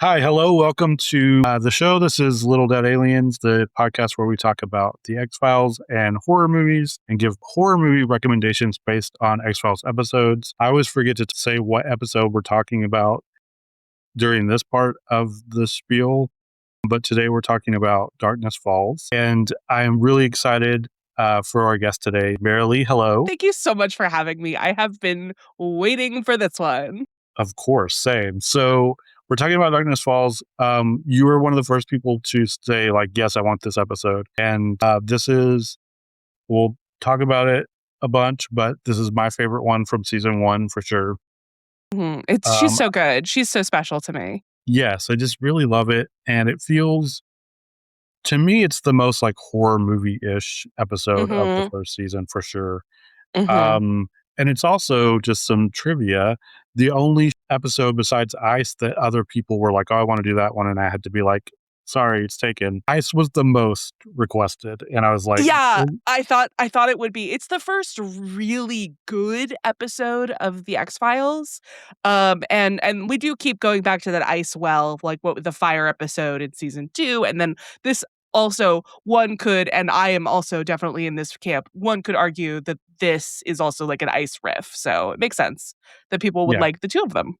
Hi, hello, welcome to the show. This is Little Dead Aliens, the podcast where we talk about the X-Files and horror movies and give horror movie recommendations based on X-Files episodes. I always forget to say what episode we're talking about during this part of the spiel, but today we're talking about Darkness Falls. And I am really excited for our guest today, Merrilee. Hello. Thank you so much for having me. I have been waiting for this one. Of course, same. So we're talking about Darkness Falls. You were one of the first people to say, like, yes, I want this episode. And we'll talk about it a bunch, but this is my favorite one from season 1 for sure. She's so good. She's so special to me. Yes, I just really love it. And it feels, to me, it's the most like horror movie-ish episode of the first season for sure. And it's also just some trivia. The only episode besides Ice that other people were like, oh, I want to do that one. And I had to be like, sorry, it's taken. Ice was the most requested. And I was like, Yeah, I thought it would be. It's the first really good episode of the X-Files. And we do keep going back to that ice well, like what with the fire episode in season 2. And then this also one could, and I am also definitely in this camp, one could argue that this is also like an ice riff. So it makes sense that people would yeah, like the two of them.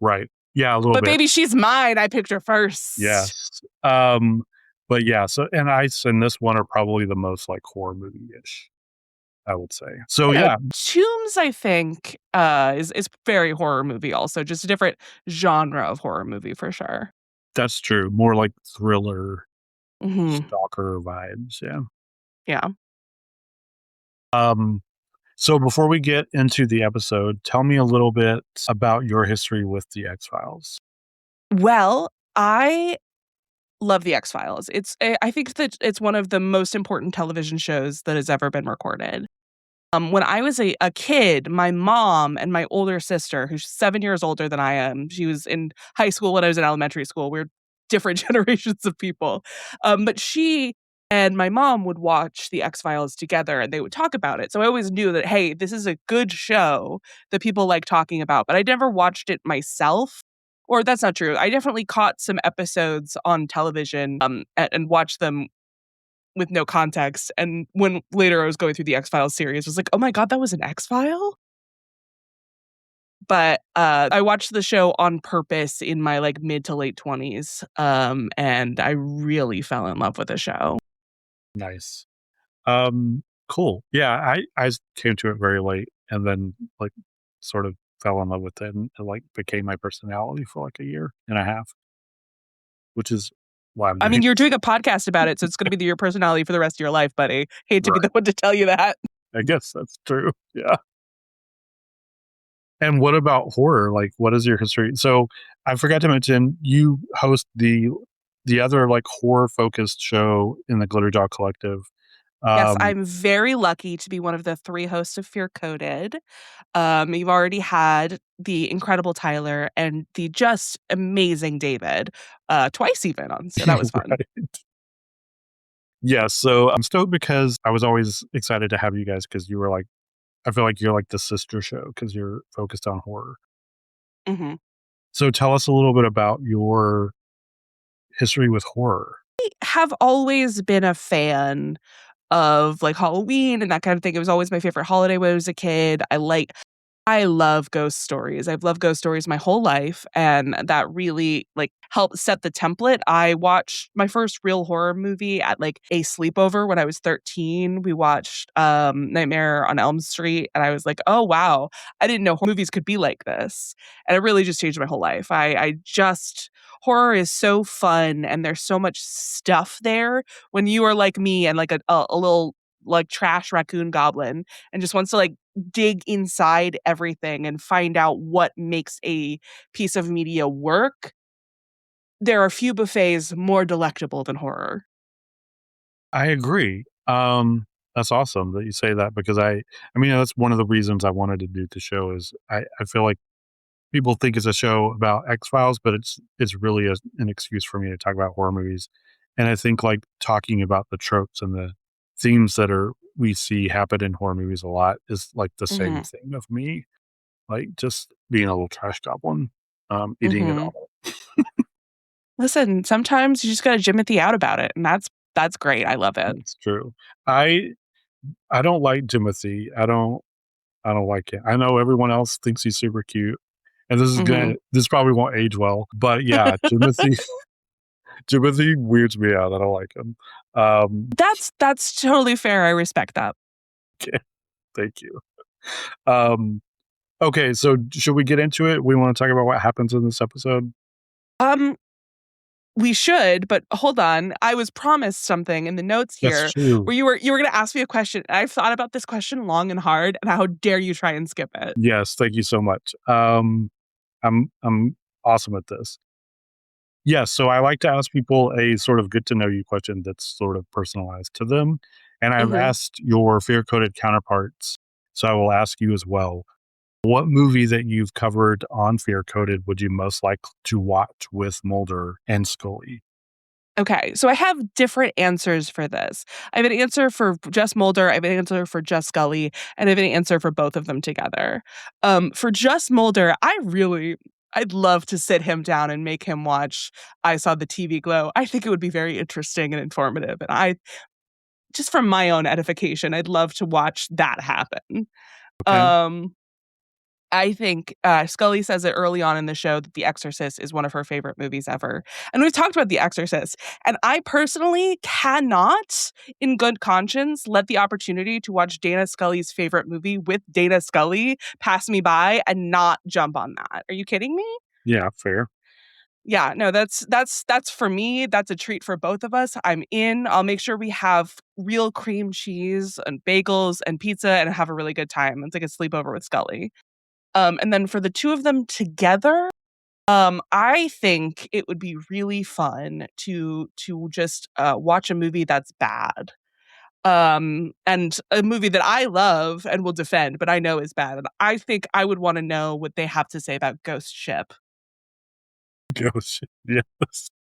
right. Yeah, a little But bit. baby, she's mine. I picked her first. Yes. But yeah, so and Ice and this one are probably the most like horror movie-ish, I would say. So yeah, Tombs, I think, is very horror movie also, just a different genre of horror movie for sure. that's true. More like thriller, Mhm. stalker vibes. Yeah. Yeah. Um, so before we get into the episode, tell me a little bit about your history with the X-Files. Well, I love The X-Files. I think that it's one of the most important television shows that has ever been recorded. When I was a kid, my mom and my older sister, who's 7 years older than I am, she was in high school when I was in elementary school. We're different generations of people. But she and my mom would watch The X-Files together and they would talk about it. So I always knew that, hey, this is a good show that people like talking about, but I never watched it myself. Or that's not true. I definitely caught some episodes on television and watched them with no context. And when later I was going through the X-Files series, I was like, oh my God, that was an X-File? But I watched the show on purpose in my like mid to late 20s. And I really fell in love with the show. Nice. Cool. Yeah, I came to it very late and then like sort of fell in love with it and it like became my personality for like a year and a half, which is why I'm I doing mean, you're this. doing a podcast about it, so it's going to be your personality for the rest of your life, buddy. Hate to be Right. the one to tell you that. I guess that's true. Yeah. And what about horror? Like, what is your history? So I forgot to mention you host the other like horror focused show in the Glitterjaw Collective. Yes, Um, I'm very lucky to be one of the 3 hosts of Fear Coded. You've already had the incredible Tyler and the just amazing David, twice even on, so that was fun. right. Yeah, so I'm stoked because I was always excited to have you guys because you were like, I feel like you're like the sister show because you're focused on horror. Mhm. So tell us a little bit about your history with horror. Have always been a fan of, like, Halloween and that kind of thing. It was always my favorite holiday when I was a kid. I love ghost stories. I've loved ghost stories my whole life, and that really, like, helped set the template. I watched my first real horror movie at, like, a sleepover when I was 13. We watched, Nightmare on Elm Street, and I was like, "Oh, wow. I didn't know horror movies could be like this." And it really just changed my whole life. I just horror is so fun, and there's so much stuff there when you are like me and, like, a little, like, trash raccoon goblin and just wants to, like, dig inside everything and find out what makes a piece of media work. There are few buffets more delectable than horror. I agree. That's awesome that you say that because I mean, that's one of the reasons I wanted to do the show is I feel like people think it's a show about X-Files, but it's really an excuse for me to talk about horror movies. And I think like talking about the tropes and the themes that are we see happen in horror movies a lot is like the same Mhm, thing of me, like just being a little trash goblin, eating it mhm. all. Listen, sometimes you just got to Jimothy out about it, and that's great. I love it. That's true. I don't like Timothy. I don't like it. I know everyone else thinks he's super cute, and Mhm. this probably won't age well, but yeah, Timothy Timothy weirds me out. I don't like him. Um, That's totally fair. I respect that. okay, thank you. Um, okay, so should we get into it? We want to talk about what happens in this episode? Um, we should, but hold on. I was promised something in the notes That's here true. where you were going to ask me a question. I've thought about this question long and hard, and how dare you try and skip it? Yes, thank you so much. I'm awesome at this. Yes, so I like to ask people a sort of get to know you question that's sort of personalized to them. And I've Mhm. asked your fear coded counterparts. So I will ask you as well. What movie that you've covered on Fear Coded would you most like to watch with Mulder and Scully? Okay, so I have different answers for this. I have an answer for just Mulder, I have an answer for just Scully, and I have an answer for both of them together. For just Mulder, I'd love to sit him down and make him watch I Saw the TV Glow. I think it would be very interesting and informative, and I just from my own edification, I'd love to watch that happen. Okay. Um I think Scully says it early on in the show that The Exorcist is one of her favorite movies ever. And we've talked about The Exorcist. And I personally cannot, in good conscience, let the opportunity to watch Dana Scully's favorite movie with Dana Scully pass me by and not jump on that. Are you kidding me? Yeah, fair. Yeah, no, that's for me. That's a treat for both of us. I'm in. I'll make sure we have real cream cheese and bagels and pizza and have a really good time. It's like a sleepover with Scully. And then for the two of them together, I think it would be really fun to just watch a movie that's bad. And a movie that I love and will defend, but I know is bad. And I think I would want to know what they have to say about Ghost Ship. Ghost. Yes.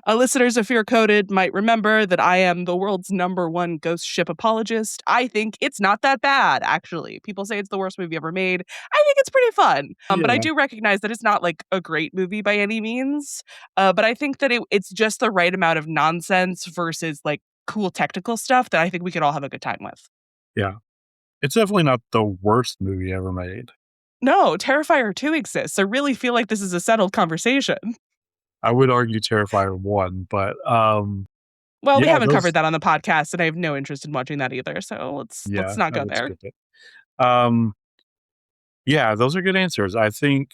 Listeners of Fear Coded might remember that I am the world's #1 ghost ship apologist. I think it's not that bad, actually. People say it's the worst movie ever made. I think it's pretty fun. But I Yeah. do recognize that it's not like a great movie by any means. But I think that it's just the right amount of nonsense versus like cool technical stuff that I think we could all have a good time with. Yeah. It's definitely not the worst movie ever made. No, Terrifier 2 exists. I really feel like this is a settled conversation. I would argue Terrifier 1, but Well, we yeah, haven't covered those that on the podcast, and I have no interest in watching that either. So let's yeah, not I go would there. skip it. Um, yeah, those are good answers. I think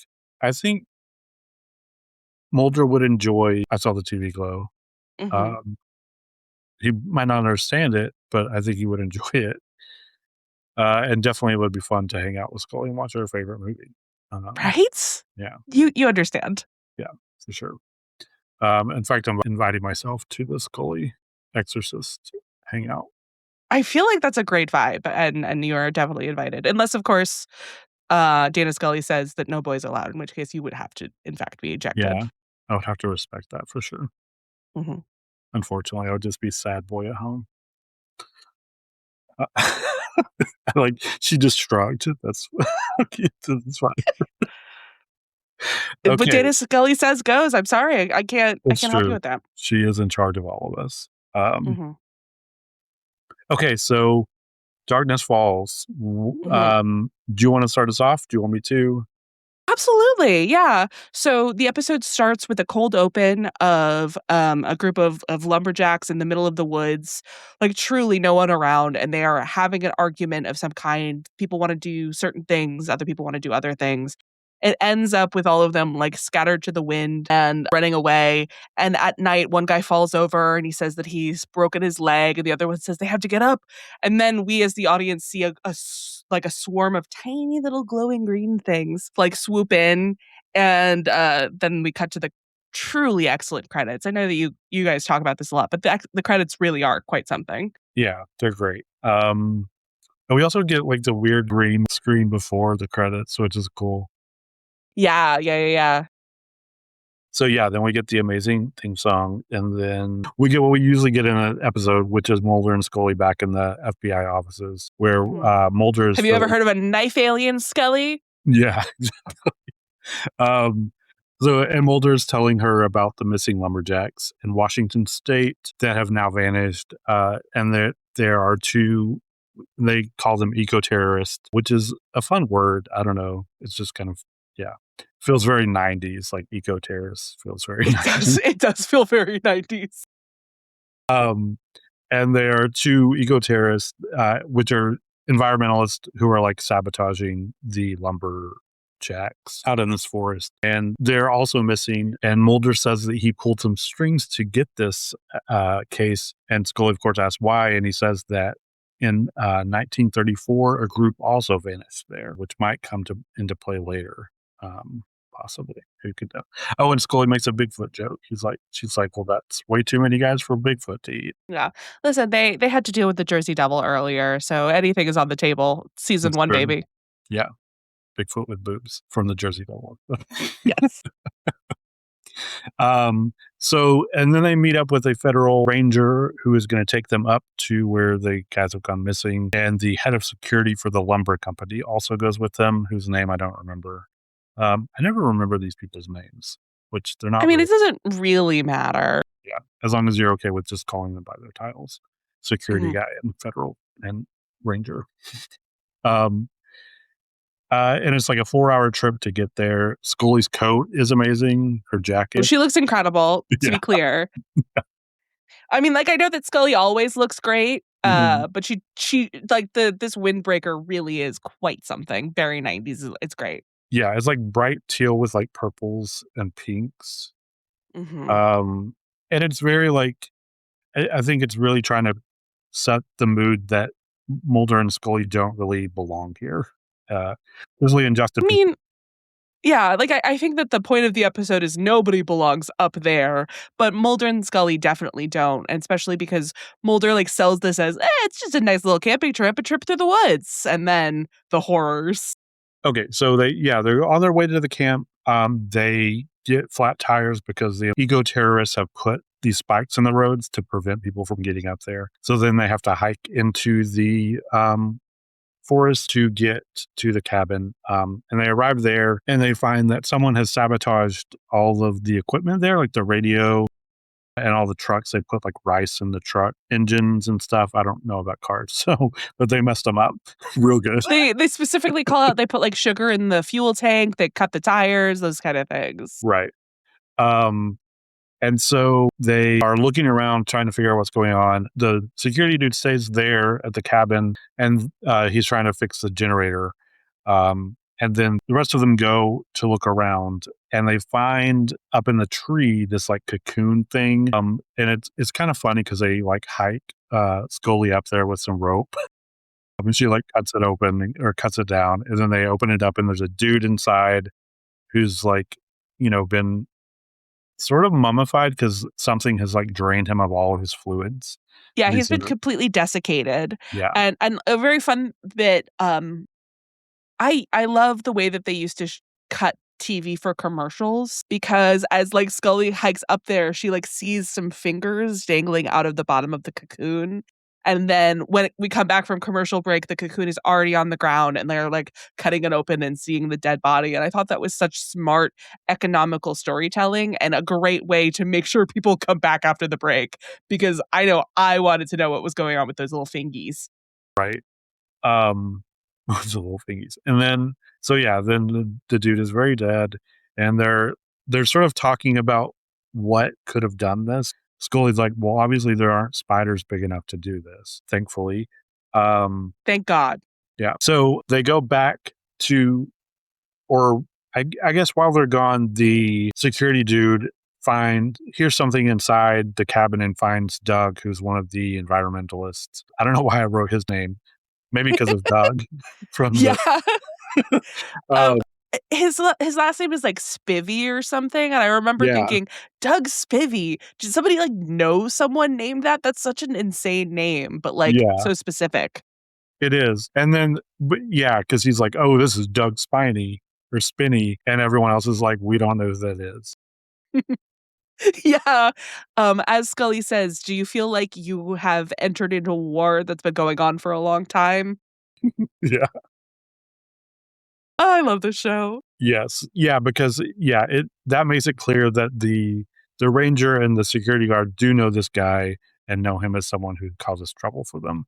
Mulder would enjoy I Saw the TV Glow. Mhm. Um, he might not understand it, but I think he would enjoy it. And definitely it would be fun to hang out with Scully and watch her favorite movie. Um, Right? yeah, You understand. yeah, for sure. In fact, I'm inviting myself to the Scully Exorcist hangout. I feel like that's a great vibe, and you are definitely invited. Unless, of course, Dana Scully says that no boys allowed, in which case you would have to, in fact, be ejected. Yeah, I would have to respect that for sure. Mhm. Unfortunately, I would just be sad boy at home. Uh, like, she just shrugged. That's okay, that's fine. What Okay, Dana Scully says goes. I'm sorry. I it's can't help you true. with that. She is in charge of all of us. Mhm. Okay, so Darkness Falls. Mhm. Do you wanna start us off? Do you want me to? Absolutely, yeah. So the episode starts with a cold open of a group of lumberjacks in the middle of the woods, like truly no one around, and they are having an argument of some kind. People want to do certain things, other people want to do other things. It ends up with all of them like scattered to the wind and running away. And at night, one guy falls over and he says that he's broken his leg, and the other one says they have to get up. And then we, as the audience, see like a swarm of tiny little glowing green things like swoop in, and then we cut to the truly excellent credits. I know that you guys talk about this a lot, but the credits really are quite something. Yeah, they're great. And we also get, like, the weird green screen before the credits, which is cool. Yeah, yeah, yeah, yeah. So, yeah, then we get the amazing theme song, and then we get what we usually get in an episode, which is Mulder and Scully back in the FBI offices where, Mhm. Mulder is Have you ever the heard of a knife alien, Scully? yeah, um, So, and Mulder's telling her about the missing lumberjacks in Washington State that have now vanished, and that there are two. They call them eco-terrorists, which is a fun word. I don't know. It's just kind of yeah, feels very 90s. Like eco-terrorists feels very It 90s. does. It does feel very 90s. And there are two eco-terrorists, which are environmentalists who are like sabotaging the lumberjacks out in this forest. And they're also missing. And Mulder says that he pulled some strings to get this case. And Scully, of course, asks why. And he says that in 1934, a group also vanished there, which might come into play later. Possibly. Who could know? Oh, and Scully makes a Bigfoot joke. She's like, well, that's way too many guys for Bigfoot to eat. Yeah. Listen, they had to deal with the Jersey Devil earlier, so anything is on the table. Season That's 1, true. baby. Yeah. Bigfoot with boobs from the Jersey Devil. Yes. So, and then they meet up with a federal ranger who is going to take them up to where the guys have gone missing. And the head of security for the lumber company also goes with them, whose name I don't remember. I never remember these people's names, which they're not. I mean, really, it doesn't really matter. yeah, as long as you're okay with just calling them by their titles, security Mhm. guy and federal and ranger. And it's like a 4-hour trip to get there. Scully's coat is amazing. Her jacket. She looks incredible, to Yeah. be clear. I mean, like, I know that Scully always looks great, Mhm. but she like, this windbreaker really is quite something. Very 90s. It's great. Yeah, it's like bright teal with like purples and pinks. Mhm. Um, and it's very like I think it's really trying to set the mood that Mulder and Scully don't really belong here. Especially in I juxtaposition. mean, yeah, like, I think that the point of the episode is nobody belongs up there, but Mulder and Scully definitely don't, and especially because Mulder, like, sells this as, it's just a nice little camping trip, a trip through the woods," and then the horrors. Okay, so they're on their way to the camp. They get flat tires because the eco terrorists have put these spikes in the roads to prevent people from getting up there. So then they have to hike into the forest to get to the cabin. And they arrive there and they find that someone has sabotaged all of the equipment there, like the radio and all the trucks. They put like rice in the truck engines and stuff. I don't know about cars, so but they messed them up real good. They specifically call out they put, like, sugar in the fuel tank, they cut the tires, those kind of things. Right. Um, and so they are looking around trying to figure out what's going on. The security dude stays there at the cabin and he's trying to fix the generator. And then the rest of them go to look around and they find up in the tree this like cocoon thing. And it's kind of funny because they like hike Scully up there with some rope. And she like cuts it open or cuts it down. And then they open it up and there's a dude inside who's like, been sort of mummified because something has like drained him of all of his fluids. Yeah, And he's he's been sort of, completely desiccated, yeah, and a very fun bit, I love the way that they used to cut TV for commercials because as, like, Scully hikes up there, she, like, sees some fingers dangling out of the bottom of the cocoon, and then when we come back from commercial break, the cocoon is already on the ground, and they're, like, cutting it open and seeing the dead body, and I thought that was such smart, economical storytelling and a great way to make sure people come back after the break because I know I wanted to know what was going on with those little fingies. right. Um, those little thingies. And then, so yeah, then the dude is very dead, and they're sort of talking about what could have done this. Scully's like, well, obviously there aren't spiders big enough to do this, thankfully. Um, Thank God. yeah. So they go back to, or I guess while they're gone, the security dude here's something inside the cabin and finds Doug, who's one of the environmentalists. I don't know why I wrote his name. Maybe because of Doug from Yeah. the uh, Um, his last name is, like, Spivey or something, and I remember yeah, thinking, "Doug Spivey? Did somebody, like, know someone named that? That's such an insane name, but, like, yeah, so specific." it is. And then but yeah, because he's like, "Oh, this is Doug Spiney or Spinney," and everyone else is like, "We don't know who that is." Yeah. As Scully says, "Do you feel like you have entered into a war that's been going on for a long time?" Yeah. Oh, I love this show. Yes. Yeah, because that makes it clear that the ranger and the security guard do know this guy and know him as someone who causes trouble for them.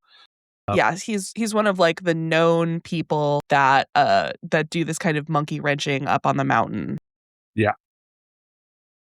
Yes, he's one of like the known people that that do this kind of monkey wrenching up on the mountain. Yeah.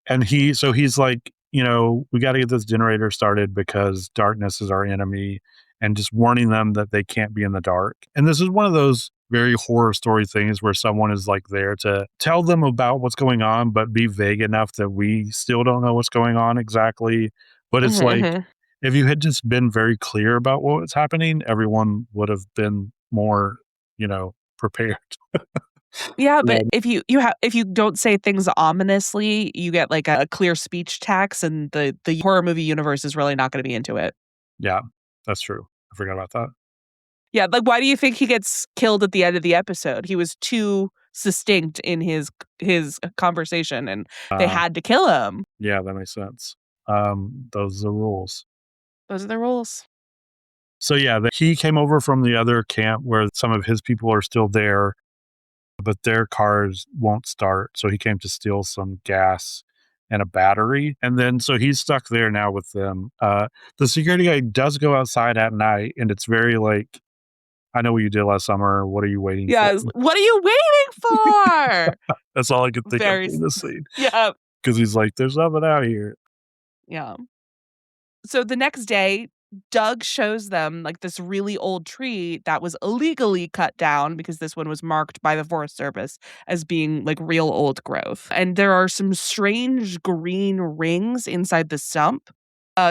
And he's like, we got to get this generator started because darkness is our enemy, and just warning them that they can't be in the dark. And this is one of those very horror story things where someone is like there to tell them about what's going on, but be vague enough that we still don't know what's going on exactly. But it's Mhm, like, mhm. if you had just been very clear about what was happening, everyone would have been more, prepared. Yeah, but Um, if you don't say things ominously, you get like a clear speech tax, and the horror movie universe is really not going to be into it. yeah, that's true. I forgot about that. Yeah, like why do you think he gets killed at the end of the episode? He was too succinct in his conversation, and they Uh, had to kill him. Yeah, that makes sense. Those are the rules. Those are the rules. So yeah, he came over from the other camp where some of his people are still there, but their cars won't start. So he came to steal some gas and a battery. And then so he's stuck there now with them. The security guy does go outside at night, and it's very like, I know what you did last summer. What are you waiting for? Yes. What are you waiting for? That's all I could think of Very in this scene. yeah, Because he's like, there's nothing out here. yeah. So the next day, Doug shows them like this really old tree that was illegally cut down because this one was marked by the Forest Service as being like real old growth. And there are some strange green rings inside the stump.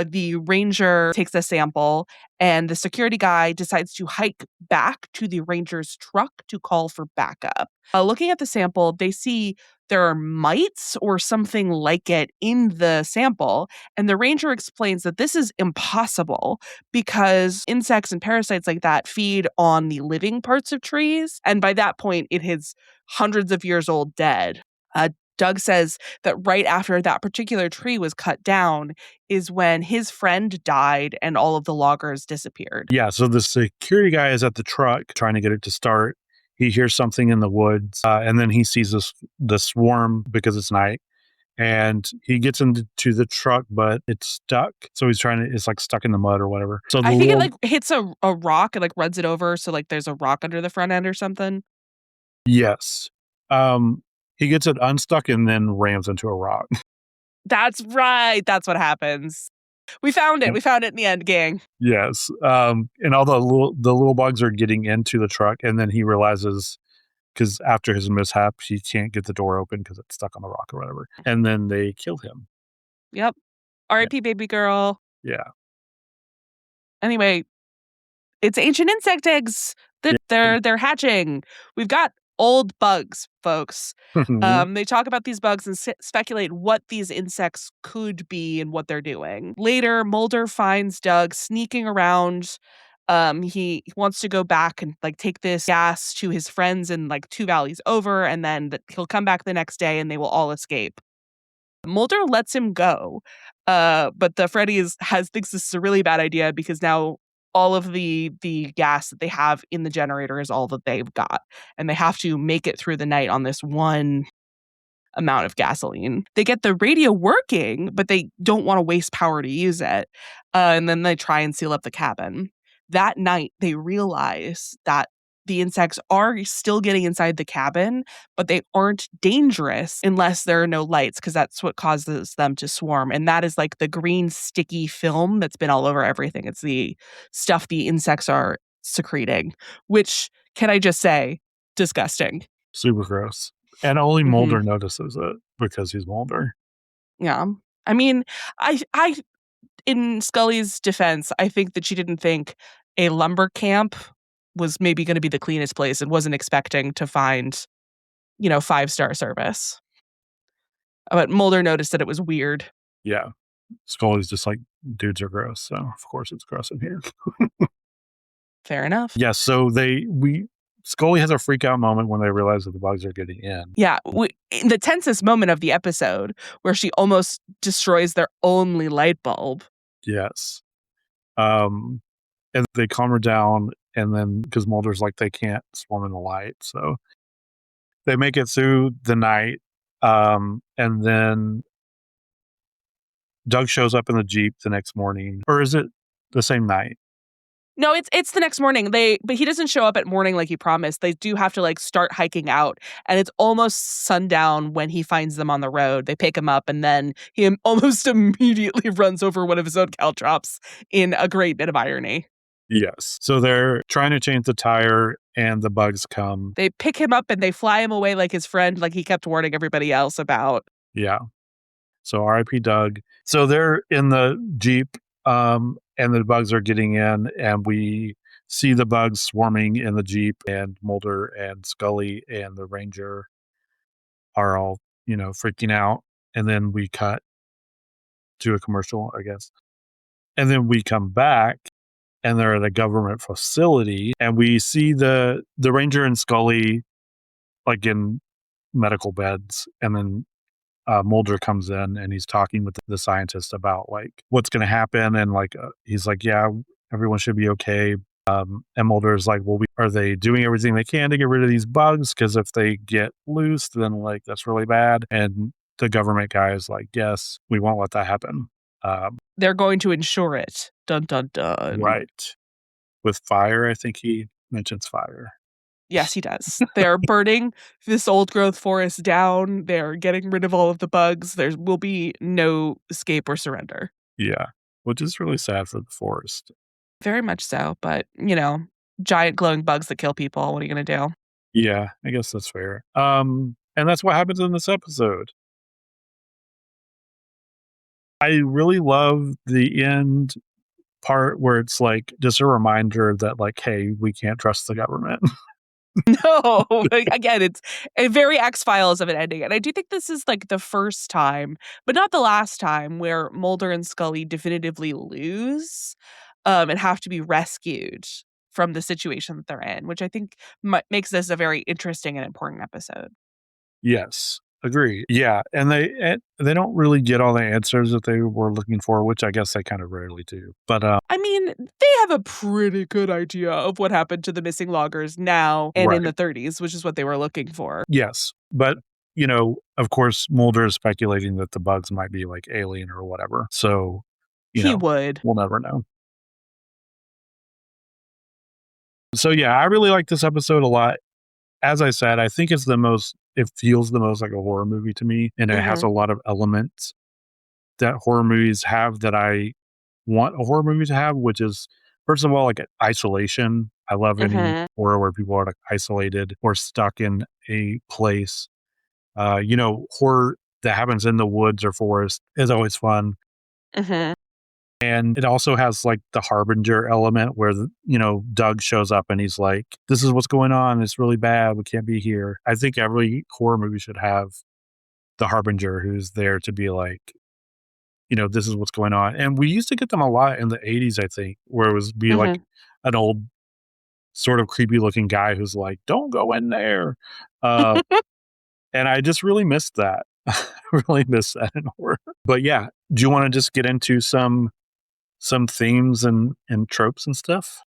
The ranger takes a sample, and the security guy decides to hike back to the ranger's truck to call for backup. Looking at the sample, they see there are mites or something like it in the sample, and the ranger explains that this is impossible because insects and parasites like that feed on the living parts of trees. And by that point, it is hundreds of years old dead. Uh, Doug says that right after that particular tree was cut down is when his friend died and all of the loggers disappeared. Yeah, so the security guy is at the truck trying to get it to start. He hears something in the woods, and then he sees the swarm because it's night, and he gets into the truck, but it's stuck. So it's like stuck in the mud or whatever. So the I think it little like hits a rock and like runs it over. So like there's a rock under the front end or something. yes, um, he gets it unstuck and then rams into a rock. That's right. That's what happens. We found it. We found it in the end, gang. Yes, and all the little bugs are getting into the truck, and then he realizes because after his mishap, he can't get the door open because it's stuck on the rock or whatever, and then they kill him. Yep. Yeah, R.I.P. baby girl. yeah. Anyway, it's ancient insect eggs that Yeah. they're hatching. We've got old bugs, folks. They talk about these bugs and speculate what these insects could be and what they're doing. Later, Mulder finds Doug sneaking around. He wants to go back and like take this gas to his friends in like two valleys over, and then he'll come back the next day and they will all escape. Mulder lets him go, but the Freddy's thinks this is a really bad idea because now all of the gas that they have in the generator is all that they've got, and they have to make it through the night on this one amount of gasoline. They get the radio working, but they don't want to waste power to use it, and then they try and seal up the cabin. That night, they realize that the insects are still getting inside the cabin, but they aren't dangerous unless there are no lights, because that's what causes them to swarm. And that is like the green sticky film that's been all over everything. It's the stuff the insects are secreting, which, can I just say, disgusting. Super gross. And only Hmm. Mulder notices it because he's Mulder. Yeah. I mean, I in Scully's defense, I think that she didn't think a lumber camp was maybe going to be the cleanest place and wasn't expecting to find, five-star service. But Mulder noticed that it was weird. Yeah. Scully's just like, dudes are gross, so of course it's gross in here. Fair enough. Yeah, so Scully has a freak out moment when they realize that the bugs are getting in. Yeah, in the tensest moment of the episode where she almost destroys their only light bulb. Yes. Um, and they calm her down, and then because Mulder's like, they can't swarm in the light, so they make it through the night, and then Doug shows up in the Jeep the next morning. Or is it the same night? No, it's the next morning. But he doesn't show up at morning like he promised. They do have to like start hiking out, and it's almost sundown when he finds them on the road. They pick him up, and then he almost immediately runs over one of his own caltrops in a great bit of irony. Yes. So they're trying to change the tire, and the bugs come. They pick him up and they fly him away like his friend, like he kept warning everybody else about. Yeah. So R.I.P. Doug. So they're in the Jeep, and the bugs are getting in, and we see the bugs swarming in the Jeep, and Mulder and Scully and the Ranger are all, freaking out. And then we cut to a commercial, I guess. And then we come back, and they're at a government facility, and we see the Ranger and Scully like in medical beds, and then Mulder comes in and he's talking with the scientist about like what's going to happen, and like he's like, yeah, everyone should be okay. And Mulder's like, well, are they doing everything they can to get rid of these bugs? Because if they get loose, then like that's really bad. And the government guy is like, yes, we won't let that happen. They're going to insure it. Dun dun dun. Right. With fire, I think he mentions fire. Yes, he does. They're burning this old growth forest down. They're getting rid of all of the bugs. There will be no escape or surrender. Yeah, which is really sad for the forest. Very much so. But, giant glowing bugs that kill people. What are you going to do? Yeah, I guess that's fair. And that's what happens in this episode. I really love the end part where it's like just a reminder that like, hey, we can't trust the government. No, again, it's a very X-Files of an ending. And I do think this is like the first time, but not the last time, where Mulder and Scully definitively lose and have to be rescued from the situation that they're in, which I think makes this a very interesting and important episode. Yes, agree. Yeah, and they don't really get all the answers that they were looking for, which I guess they kind of rarely do. But I mean, they have a pretty good idea of what happened to the missing loggers now and in the 30s, which is what they were looking for. Yes, but of course, Mulder is speculating that the bugs might be like alien or whatever. So he would. We'll never know. So yeah, I really like this episode a lot. As I said, I think it feels the most like a horror movie to me, and it has a lot of elements that horror movies have that I want a horror movie to have, which is, first of all, like isolation. I love any horror where people are like isolated or stuck in a place. Horror that happens in the woods or forest is always fun. And it also has like the harbinger element where, Doug shows up and he's like, this is what's going on. It's really bad. We can't be here. I think every horror movie should have the harbinger who's there to be like, this is what's going on. And we used to get them a lot in the 80s, I think, where it was like an old sort of creepy looking guy who's like, don't go in there. And I just really missed that. Really missed that in horror. But yeah, do you want to just get into some themes and tropes and stuff?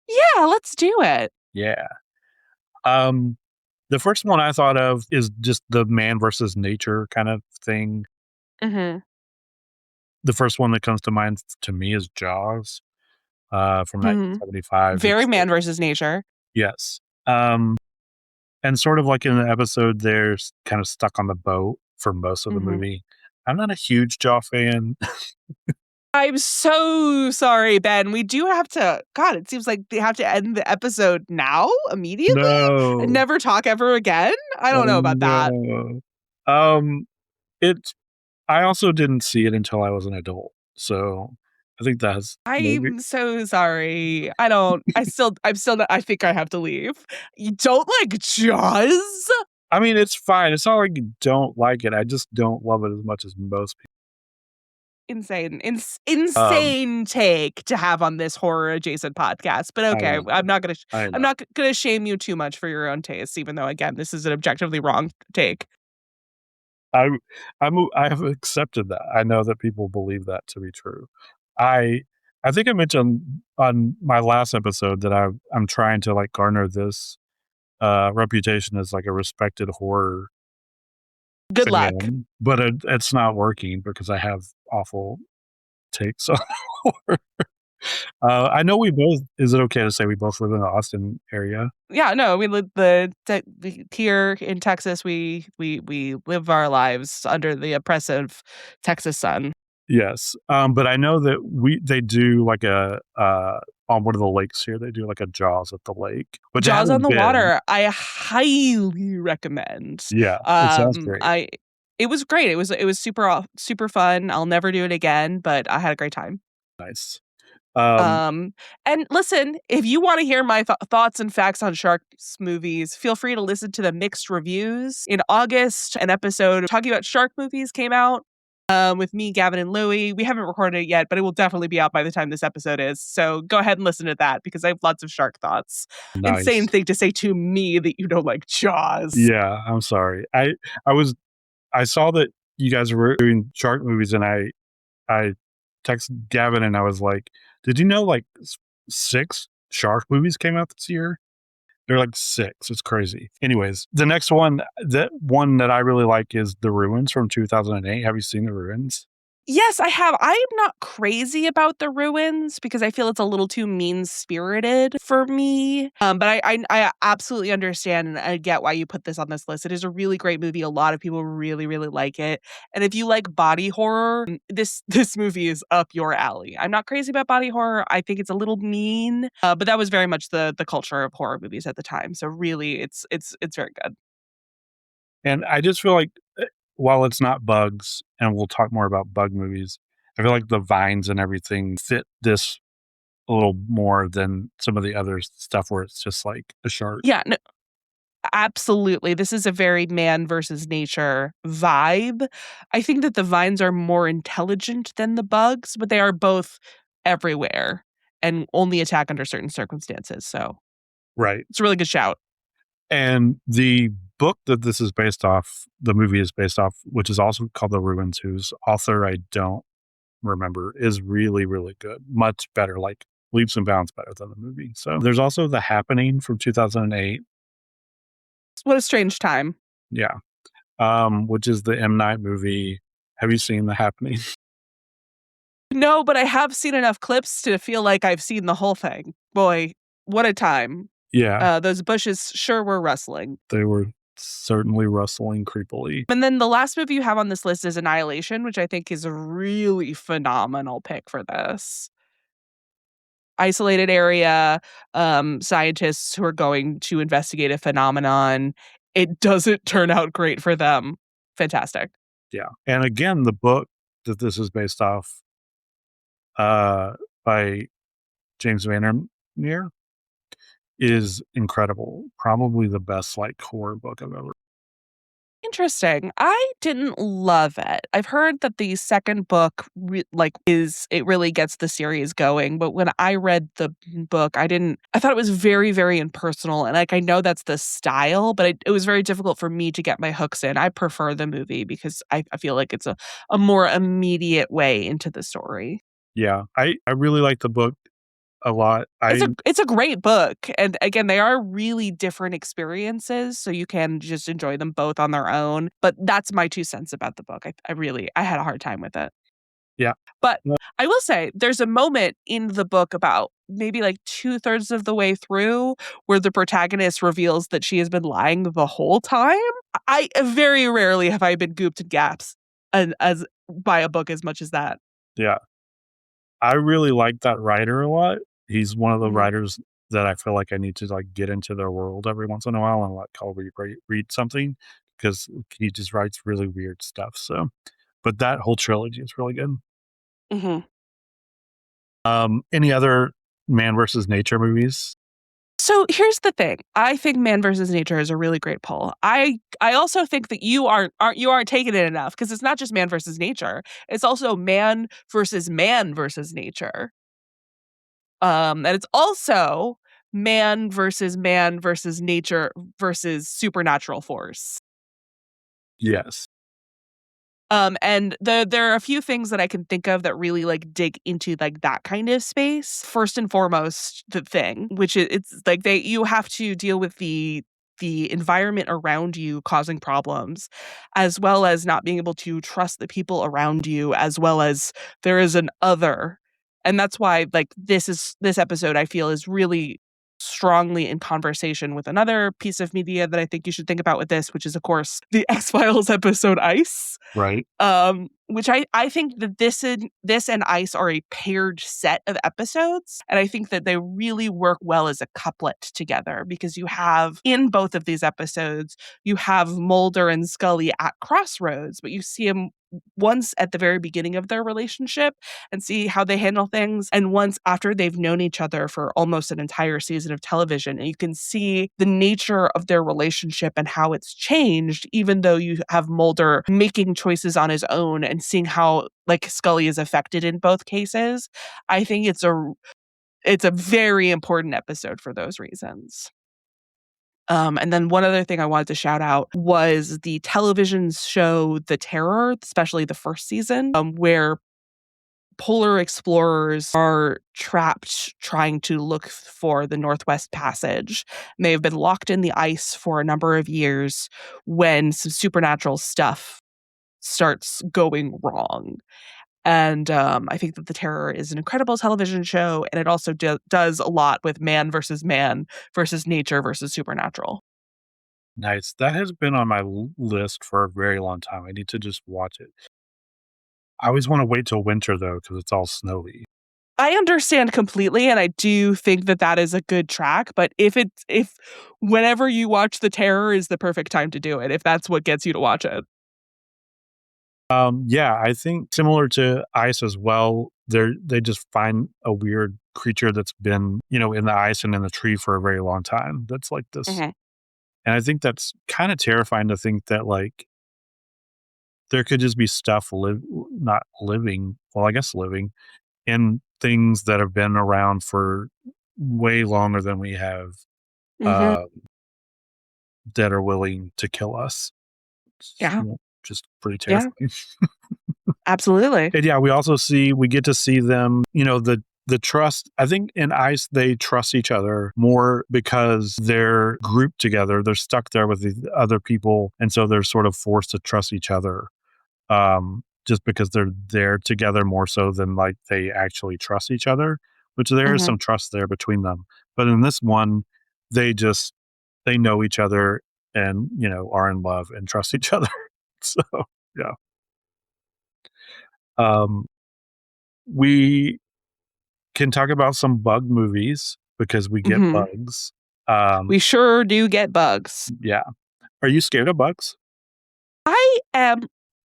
Yeah, let's do it. Yeah. The first one I thought of is just the man versus nature kind of thing. The first one that comes to mind to me is Jaws from 1975. Very man versus nature. Yes. And sort of like in the episode, they're kind of stuck on the boat for most of the movie. I'm not a huge Jaw fan. I'm so sorry, Ben. We do have to, God, it seems like they have to end the episode now, immediately? No. And never talk ever again? I don't know about that. I also didn't see it until I was an adult. So I think I'm so sorry. I think I have to leave. You don't like Jaws? I mean, it's fine. It's not like you don't like it. I just don't love it as much as most people. Insane take to have on this horror adjacent podcast. But okay, I'm not gonna shame you too much for your own tastes, even though again, this is an objectively wrong take. I have accepted that. I know that people believe that to be true. I think I mentioned on my last episode that I'm trying to like garner this reputation as like a respected horror Good luck. fan, but it's not working because I have awful takes on horror. I know we both. Is it okay to say we both live in the Austin area? Yeah, no, we live here in Texas. We live our lives under the oppressive Texas sun. Yes, but I know that they do like a on one of the lakes here. They do like a Jaws at the lake, which I Jaws on haven't the been. Water, I highly recommend. Yeah, it sounds great. I It was great. It was super fun. I'll never do it again, but I had a great time. Nice. Um, Um, and listen, if you want to hear my thoughts and facts on Sharks movies, feel free to listen to the mixed reviews. In August, an episode talking about shark movies came out with me, Gavin, and Louie. We haven't recorded it yet, but it will definitely be out by the time this episode is. So go ahead and listen to that because I have lots of shark thoughts. Insane nice. thing to say to me that you don't like Jaws. Yeah, I'm sorry. I was I saw that you guys were doing shark movies, and I texted Gavin, and I was like, "Did you know like 6 shark movies came out this year?" They're like 6. It's crazy. Anyways, the next one, the one that I really like is The Ruins from 2008. Have you seen The Ruins? Yes, I have. I am not crazy about The Ruins because I feel it's a little too mean-spirited for me. But I absolutely understand and I get why you put this on this list. It is a really great movie. A lot of people really, really like it. And if you like body horror, this movie is up your alley. I'm not crazy about body horror. I think it's a little mean, but that was very much the culture of horror movies at the time. So really, it's very good. And I just feel like, while it's not bugs, and we'll talk more about bug movies, I feel like the vines and everything fit this a little more than some of the other stuff where it's just like a shark. Yeah, no, absolutely. This is a very man versus nature vibe. I think that the vines are more intelligent than the bugs, but they are both everywhere and only attack under certain circumstances. So Right. it's a really good shout. And the book that this is based off, the movie is based off, which is also called The Ruins, whose author I don't remember, is really, really good. Much better, like leaps and bounds better than the movie. So there's also The Happening from 2008. What a strange time. Yeah. Which is the M. Night movie. Have you seen The Happening? No, but I have seen enough clips to feel like I've seen the whole thing. Boy, what a time. Yeah. Those bushes sure were rustling. They were certainly rustling creepily. And then the last movie you have on this list is Annihilation, which I think is a really phenomenal pick for this. Isolated area, scientists who are going to investigate a phenomenon. It doesn't turn out great for them. Fantastic. Yeah. And again, the book that this is based off, by James Vandermeer, is incredible. Probably the best like horror book I've ever. Interesting. I didn't love it. I've heard that the second book is it really gets the series going, but when I read the book, I thought it was very, very impersonal. And like I know that's the style, but it was very difficult for me to get my hooks in. I prefer the movie because I feel like it's a more immediate way into the story. Yeah. I really like the book a lot. It's a great book, and again, they are really different experiences, so you can just enjoy them both on their own, but that's my 2 cents about the book. I had a hard time with it. Yeah. But No, I will say there's a moment in the book about maybe like 2/3 of the way through where the protagonist reveals that she has been lying the whole time. I very rarely have I been gooped in gaps and as by a book as much as that. yeah. I really like that writer a lot. He's one of the Mhm. writers that I feel like I need to like get into their world every once in a while and like I'll read something because he just writes really weird stuff. So, but that whole trilogy is really good. Mhm. Any other man versus nature movies? So here's the thing. I think Man versus Nature is a really great poll. I also think that you aren't taking it enough because it's not just man versus nature. It's also man versus nature. And it's also man versus nature versus supernatural force. Yes. And there are a few things that I can think of that really like dig into like that kind of space. First and foremost, the thing, which is it's like you have to deal with the environment around you causing problems, as well as not being able to trust the people around you, as well as there is an other. And that's why like this episode I feel is really strongly in conversation with another piece of media that I think you should think about with this, which is of course the X-Files episode Ice. Right. Which I think that this and Ice are a paired set of episodes, and I think that they really work well as a couplet together because you have in both of these episodes you have Mulder and Scully at crossroads, but you see them once at the very beginning of their relationship and see how they handle things, and once after they've known each other for almost an entire season of television, and you can see the nature of their relationship and how it's changed, even though you have Mulder making choices on his own and seeing how like Scully is affected in both cases. I think it's a very important episode for those reasons. And then one other thing I wanted to shout out was the television show The Terror, especially the first season, where polar explorers are trapped trying to look for the Northwest Passage. And they have been locked in the ice for a number of years when some supernatural stuff starts going wrong. And I think that The Terror is an incredible television show, and it also does a lot with man versus nature versus supernatural. Nice. That has been on my list for a very long time. I need to just watch it. I always want to wait till winter though, because it's all snowy. I understand completely, and I do think that that is a good track. But if whenever you watch The Terror is the perfect time to do it, if that's what gets you to watch it. Yeah, I think similar to ice as well. They just find a weird creature that's been, in the ice and in the tree for a very long time. That's like this, Mhm. and I think that's kind of terrifying to think that like there could just be stuff not living. Well, I guess living in things that have been around for way longer than we have, Mhm. uh, that are willing to kill us. It's, Yeah. just pretty Yeah. terrifying. Absolutely. And yeah, we get to see them, the trust. I think in ice they trust each other more because they're grouped together. They're stuck there with the other people, and so they're sort of forced to trust each other. Just because they're there together more so than like they actually trust each other, which there is Mhm. some trust there between them. But in this one, they just they know each other and are in love and trust each other. So yeah. Um, we can talk about some bug movies because we get Mhm. bugs. We sure do get bugs. Yeah. Are you scared of bugs? I am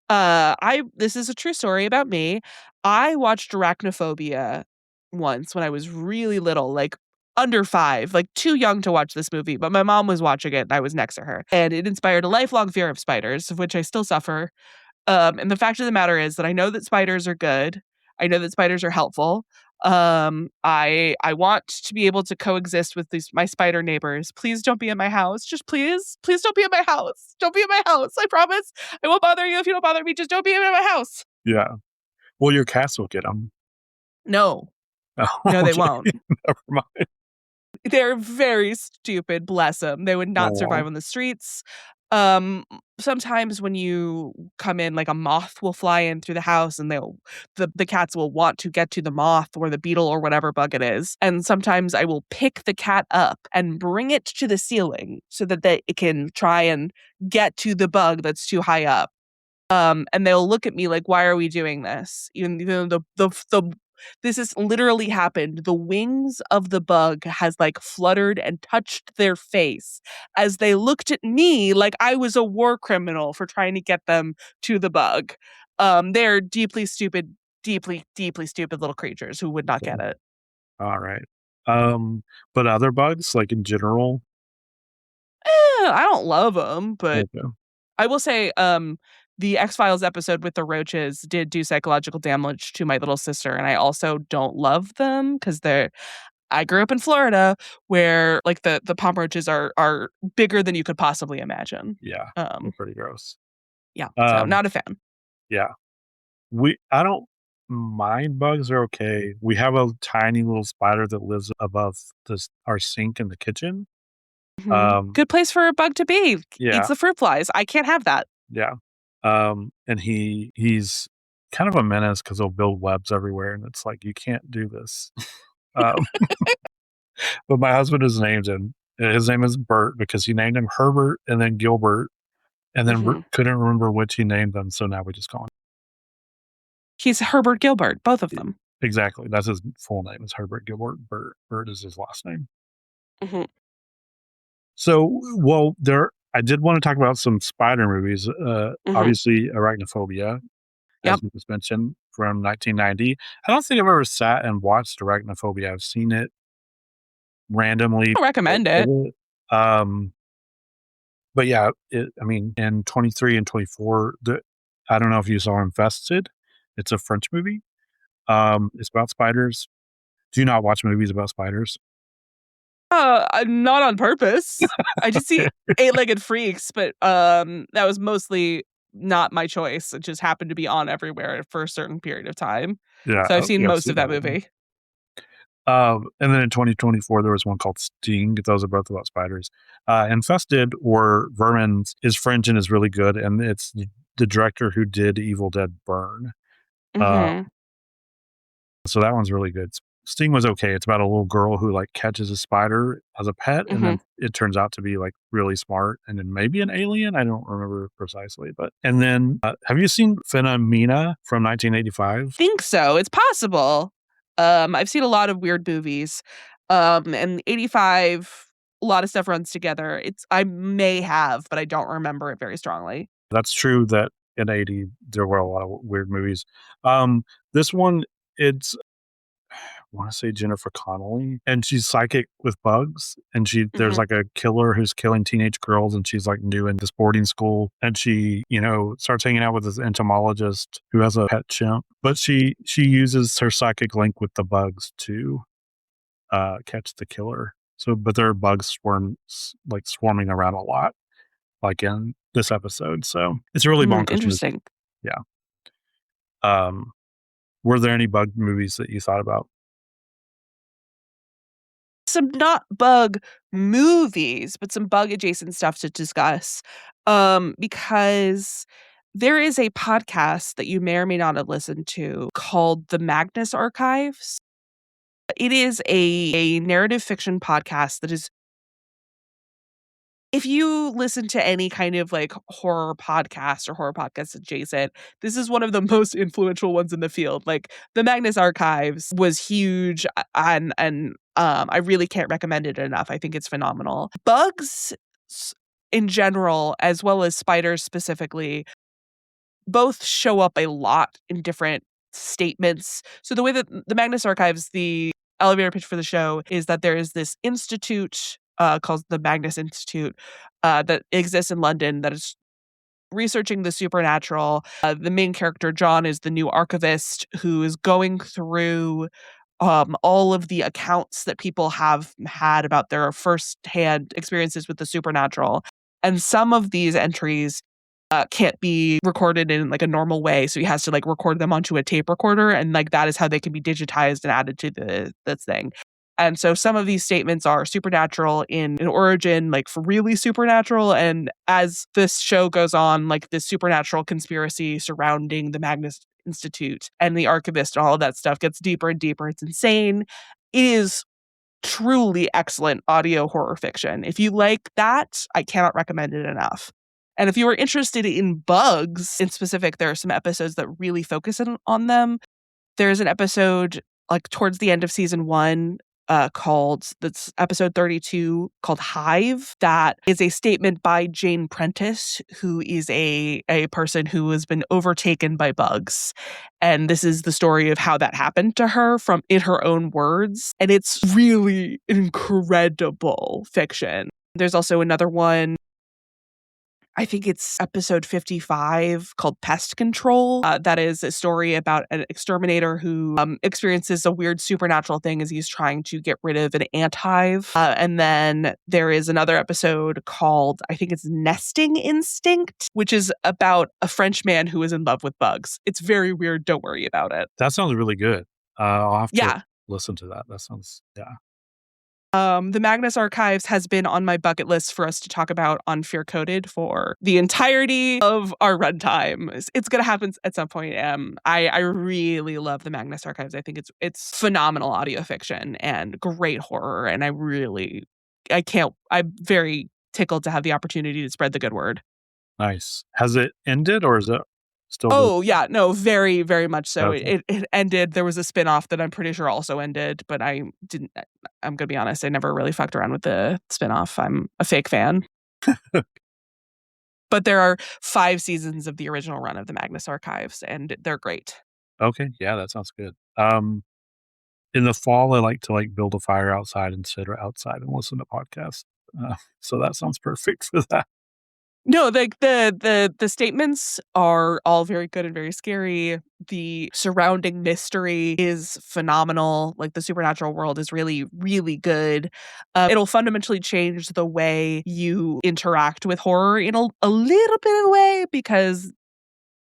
I this is a true story about me. I watched Arachnophobia once when I was really little, like under 5, like too young to watch this movie, but my mom was watching it and I was next to her. And it inspired a lifelong fear of spiders, of which I still suffer. And the fact of the matter is that I know that spiders are good. I know that spiders are helpful. I want to be able to coexist with these my spider neighbors. Please don't be in my house. Just please don't be in my house. Don't be in my house. I promise. I won't bother you if you don't bother me. Just don't be in my house. Yeah. Well, your cats will get them. No, Oh, no, they okay. won't. Never mind. They're very stupid, bless them. They would not survive Oh, on the streets. Um, Sometimes when you come in, like a moth will fly in through the house and the cats will want to get to the moth or the beetle or whatever bug it is. And sometimes I will pick the cat up and bring it to the ceiling so that it can try and get to the bug that's too high up. And they'll look at me like, "Why are we doing this?" Even though the this has literally happened. The wings of the bug has like fluttered and touched their face as they looked at me like I was a war criminal for trying to get them to the bug. They're deeply stupid, deeply stupid little creatures who would not get okay. it. All right. But other bugs, like in general? I don't love them, but Okay. I will say, the X-Files episode with the roaches did do psychological damage to my little sister, and I also don't love them because I grew up in Florida where, like, the palm roaches are bigger than you could possibly imagine. Yeah. They're Um, pretty gross. yeah, so Um, not a fan. yeah. I don't mind bugs, are okay. We have a tiny little spider that lives above our sink in the kitchen. Good place for a bug to be. Yeah. Eats the fruit flies. I can't have that. Yeah. And he's kind of a menace because he'll build webs everywhere, and it's like, you can't do this. um, but my husband is named him. His name is Bert because he named him Herbert and then Gilbert, and then couldn't remember which he named them, so now we just call him. He's Herbert Gilbert, both of them. Exactly. That's his full name, is Herbert Gilbert. Bert is his last name. So, well, I did want to talk about some spider movies. Obviously, Arachnophobia, as we just mentioned, from 1990. I don't think I've ever sat and watched Arachnophobia. I've seen it randomly. I recommend it. But yeah, in 23 and 24, I don't know if you saw Infested. It's a French movie. It's about spiders. Do you not watch movies about spiders? Not on purpose. I just see eight-legged freaks, but that was mostly not my choice. It just happened to be on everywhere for a certain period of time. Yeah. So I've seen most of that movie. And then in 2024, there was one called Sting. Those are both about spiders. Infested, or Vermin, is French and is really good. And it's the director who did Evil Dead Burn. So that one's really good. Sting was okay. It's about a little girl who catches a spider as a pet, and then it turns out to be really smart, and then maybe an alien. I don't remember precisely, and then have you seen Phenomena from 1985? Think so. It's possible. I've seen a lot of weird movies. And 85, a lot of stuff runs together. I may have, but I don't remember it very strongly. That's true that in 80 there were a lot of weird movies. This one, it's, I want to say Jennifer Connelly, and she's psychic with bugs, and there's a killer who's killing teenage girls, and she's new in this boarding school, and she starts hanging out with this entomologist who has a pet chimp, but she uses her psychic link with the bugs to catch the killer. So, but there are bugs swarming around a lot, in this episode. So it's really bonkers. Interesting. Yeah. Were there any bug movies that you thought about? Some not bug movies, but some bug adjacent stuff to discuss. Because there is a podcast that you may or may not have listened to called The Magnus Archives. It is a narrative fiction podcast that is, if you listen to any kind of horror podcast or horror podcast adjacent, this is one of the most influential ones in the field. The Magnus Archives was huge, and I really can't recommend it enough. I think it's phenomenal. Bugs in general, as well as spiders specifically, both show up a lot in different statements. So the way that the Magnus Archives, the elevator pitch for the show is that there is this institute called the Magnus Institute that exists in London that is researching the supernatural. The main character, John, is the new archivist who is going through all of the accounts that people have had about their firsthand experiences with the supernatural. And some of these entries can't be recorded in a normal way. So he has to record them onto a tape recorder, and that is how they can be digitized and added to this thing. And so some of these statements are supernatural in origin, for really supernatural. And as this show goes on, this supernatural conspiracy surrounding the Magnus Institute and the archivist and all of that stuff gets deeper and deeper. It's insane. It is truly excellent audio horror fiction. If you like that, I cannot recommend it enough. And if you are interested in bugs in specific, there are some episodes that really focus on them. There's an episode towards the end of season 1 that's episode 32, called Hive. That is a statement by Jane Prentice, who is a person who has been overtaken by bugs. And this is the story of how that happened to her in her own words. And it's really incredible fiction. There's also another one, I think it's episode 55, called Pest Control. That is a story about an exterminator who experiences a weird supernatural thing as he's trying to get rid of an ant hive. And then there is another episode called, I think it's Nesting Instinct, which is about a French man who is in love with bugs. It's very weird. Don't worry about it. That sounds really good. I'll have to listen to that. That sounds, yeah. The Magnus Archives has been on my bucket list for us to talk about on Fear Coded for the entirety of our runtime. It's going to happen at some point. I really love the Magnus Archives. I think it's phenomenal audio fiction and great horror, and I'm very tickled to have the opportunity to spread the good word. Nice. Has it ended or is it still going? Oh, yeah. No, very, very much so. Okay. It ended. There was a spinoff that I'm pretty sure also ended, but I'm going to be honest, I never really fucked around with the spinoff. I'm a fake fan. But there are 5 seasons of the original run of the Magnus Archives, and they're great. Okay. Yeah, that sounds good. In the fall, I like to build a fire outside and sit outside and listen to podcasts. So that sounds perfect for that. No, the statements are all very good and very scary. The surrounding mystery is phenomenal. Like, the supernatural world is really, really good. It'll fundamentally change the way you interact with horror in a little bit of a way, because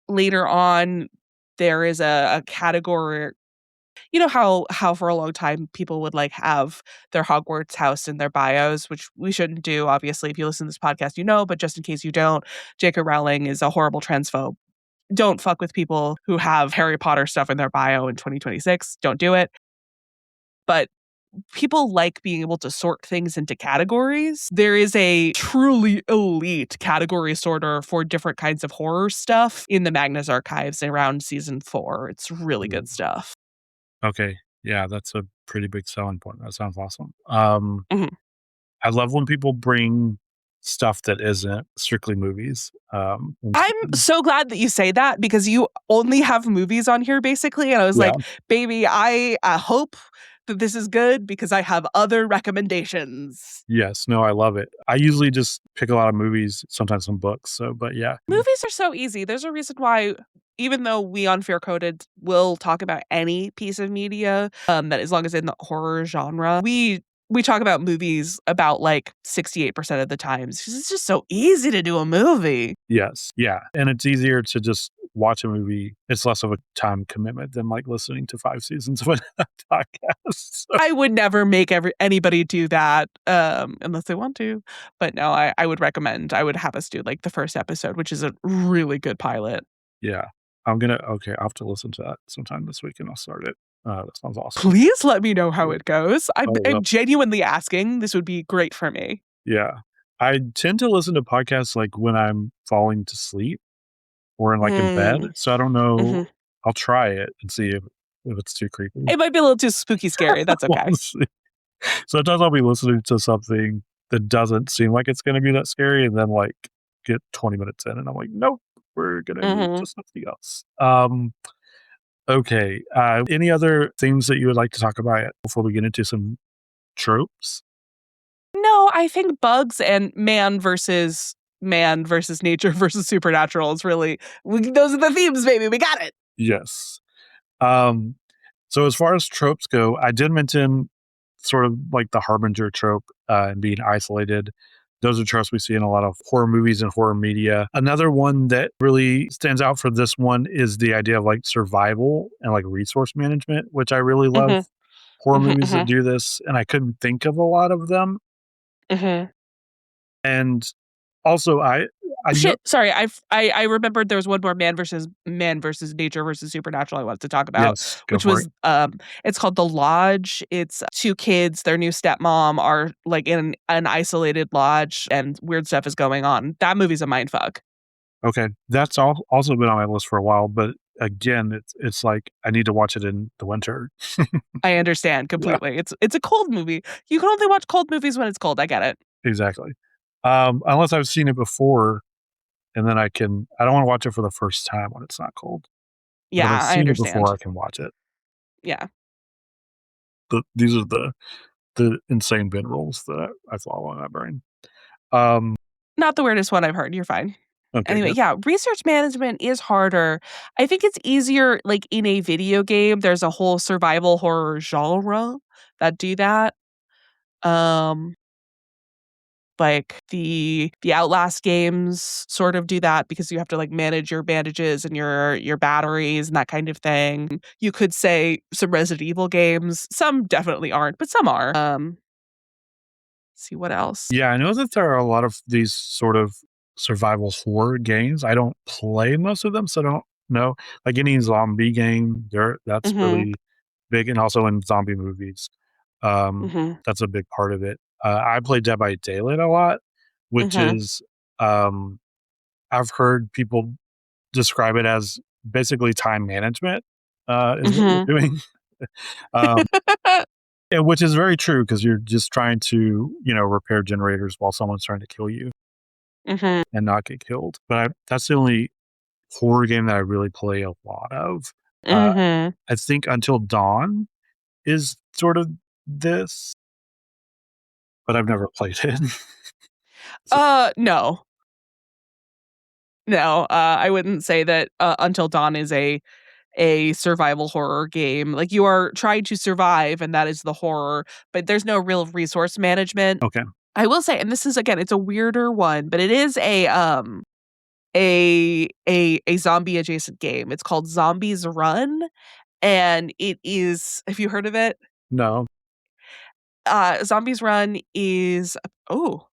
later on there is a category. You know how for a long time people would have their Hogwarts house in their bios, which we shouldn't do. Obviously, if you listen to this podcast, but just in case you don't, J.K. Rowling is a horrible transphobe. Don't fuck with people who have Harry Potter stuff in their bio in 2026. Don't do it. But people like being able to sort things into categories. There is a truly elite category sorter for different kinds of horror stuff in the Magnus Archives around season 4. It's really good stuff. Okay. Yeah, that's a pretty big selling point. That sounds awesome. Mhm. I love when people bring stuff that isn't strictly movies. I'm so glad that you say that, because you only have movies on here, basically. And I was Yeah. like, baby, I hope that this is good, because I have other recommendations. Yes. No, I love it. I usually just pick a lot of movies, sometimes some books. So, but yeah. Movies are so easy. There's a reason why, even though we on Fear Coded will talk about any piece of media, that as long as in the horror genre, we talk about movies about 68% of the times, because it's just so easy to do a movie. Yes. Yeah. And it's easier to just watch a movie. It's less of a time commitment than listening to 5 seasons of a podcast. So, I would never make anybody do that, unless they want to. But no, I would recommend. I would have us do the first episode, which is a really good pilot. yeah. I'll have to listen to that sometime this week and I'll start it. That sounds awesome. Please let me know how it goes. Oh, I'm genuinely asking. This would be great for me. yeah. I tend to listen to podcasts when I'm falling to sleep or in bed. Mm. So I don't know. Mhm. I'll try it and see if it's too creepy. It might be a little too spooky scary. That's okay. Honestly. Sometimes I'll be listening to something that doesn't seem like it's going to be that scary and then get 20 minutes in and I'm like, nope, we're going to move to Mhm. something else. Okay. Any other things that you would like to talk about before we get into some tropes? No, I think bugs and man versus nature versus supernatural is really those are the themes, baby. We got it. Yes. Um, so as far as tropes go, I did mention sort of the harbinger trope and being isolated. Those are tropes we see in a lot of horror movies and horror media. Another one that really stands out for this one is the idea of survival and resource management, which I really love Mhm. horror Mhm. movies that Mhm. do this. And I couldn't think of a lot of them. Mhm. And also I know, Shit, sorry. I remembered there was one more man versus nature versus supernatural I wanted to talk about, yes, go which for it. was it's called The Lodge. It's 2 kids, their new stepmom are in an isolated lodge, and weird stuff is going on. That movie's a mindfuck. Okay. That's also been on my list for a while, but again, it's I need to watch it in the winter. I understand Yeah, completely. It's a cold movie. You can only watch cold movies when it's cold. I get it. exactly. Unless I've seen it before and then I don't want to watch it for the first time when it's not cold. But if Yeah, I've I seen it before, understand. I can watch it. Yeah. These are the insane bin rules that I follow in my brain. Um, Not the weirdest one I've heard. You're fine. okay, Anyway, good. yeah, research management is harder. I think it's easier in a video game. There's a whole survival horror genre that do that. Um the Outlast games sort of do that, because you have to manage your bandages and your batteries and that kind of thing. You could say some Resident Evil games. Some definitely aren't, but some are. see what else. Yeah, I know that there are a lot of these sort of survival horror games. I don't play most of them, so I don't know. Like any zombie game, that's Mhm. really big, and also in zombie movies. Um, Mhm. that's a big part of it. I play Dead by Daylight a lot, which Mhm. is um, I've heard people describe it as basically time management, is what Mhm. you're doing. um, yeah, which is very true because you're just trying to, repair generators while someone's trying to kill you Mhm. and not get killed. But that's the only horror game that I really play a lot of. Uh, Mhm. I think Until Dawn is sort of this, but I've never played it. So, No. No, I wouldn't say that, Until Dawn is a survival horror game. Like, you are trying to survive, and that is the horror, but there's no real resource management. okay. I will say, and this is again, it's a weirder one, but it is a zombie adjacent game. It's called Zombies Run, and it is have you heard of it? No. Zombies Run is